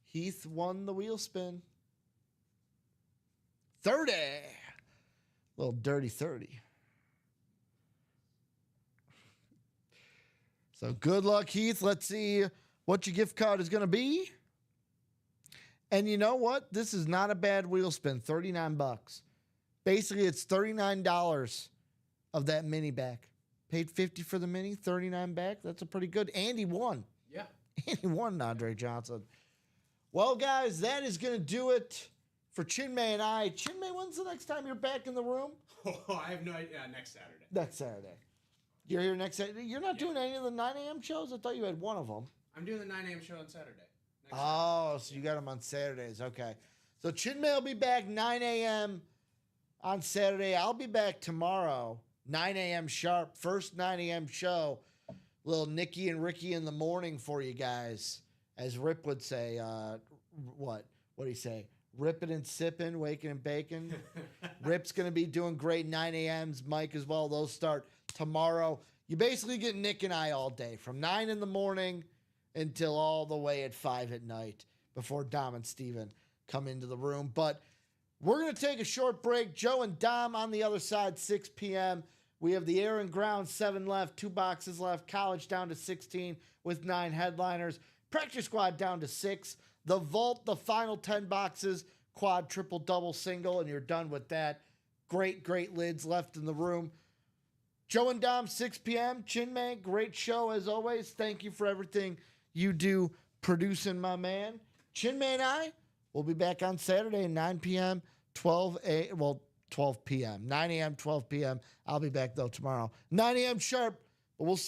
Heath won the wheel spin. 30. Little dirty 30. So good luck, Heath. Let's see what your gift card is going to be. And you know what? This is not a bad wheel spin. $39. Basically, it's $39 of that mini back. Paid $50 for the mini, $39 back. That's a pretty good. Andy won. Yeah. Andy won, Andre Johnson. Well, guys, that is going to do it for Chinmay and I. Chinmay, when's the next time you're back in the room? Oh, I have no idea. Next Saturday. Next Saturday. You're here next Saturday. You're not doing any of the 9 a.m. shows? I thought you had one of them. I'm doing the 9 a.m. show on Saturday. Oh, so you got them on Saturdays. Okay. So Chinmay will be back 9 a.m. on Saturday. I'll be back tomorrow, 9 a.m. sharp. First 9 a.m. show. Little Nikki and Ricky in the morning for you guys. As Rip would say, what do you say? Ripping and sipping, waking and baking. Rip's going to be doing great 9 a.m.s. Mike as well. Those start tomorrow. You basically get Nick and I all day from 9 in the morning until all the way at 5 at night before Dom and Steven come into the room. But we're going to take a short break. Joe and Dom on the other side, 6 p.m. We have the air and ground, 7 left, 2 boxes left. College down to 16 with 9 headliners. Practice squad down to 6. The vault, the final 10 boxes, quad, triple, double, single, and you're done with that. Great lids left in the room. Joe and Dom, 6 p.m. Chin Man, great show as always. Thank you for everything you do producing, my man. Chin Man and I will be back on Saturday, 9 p.m., 12 p.m., 9 a.m., 12 p.m. I'll be back, though, tomorrow, 9 a.m. sharp, but we'll see.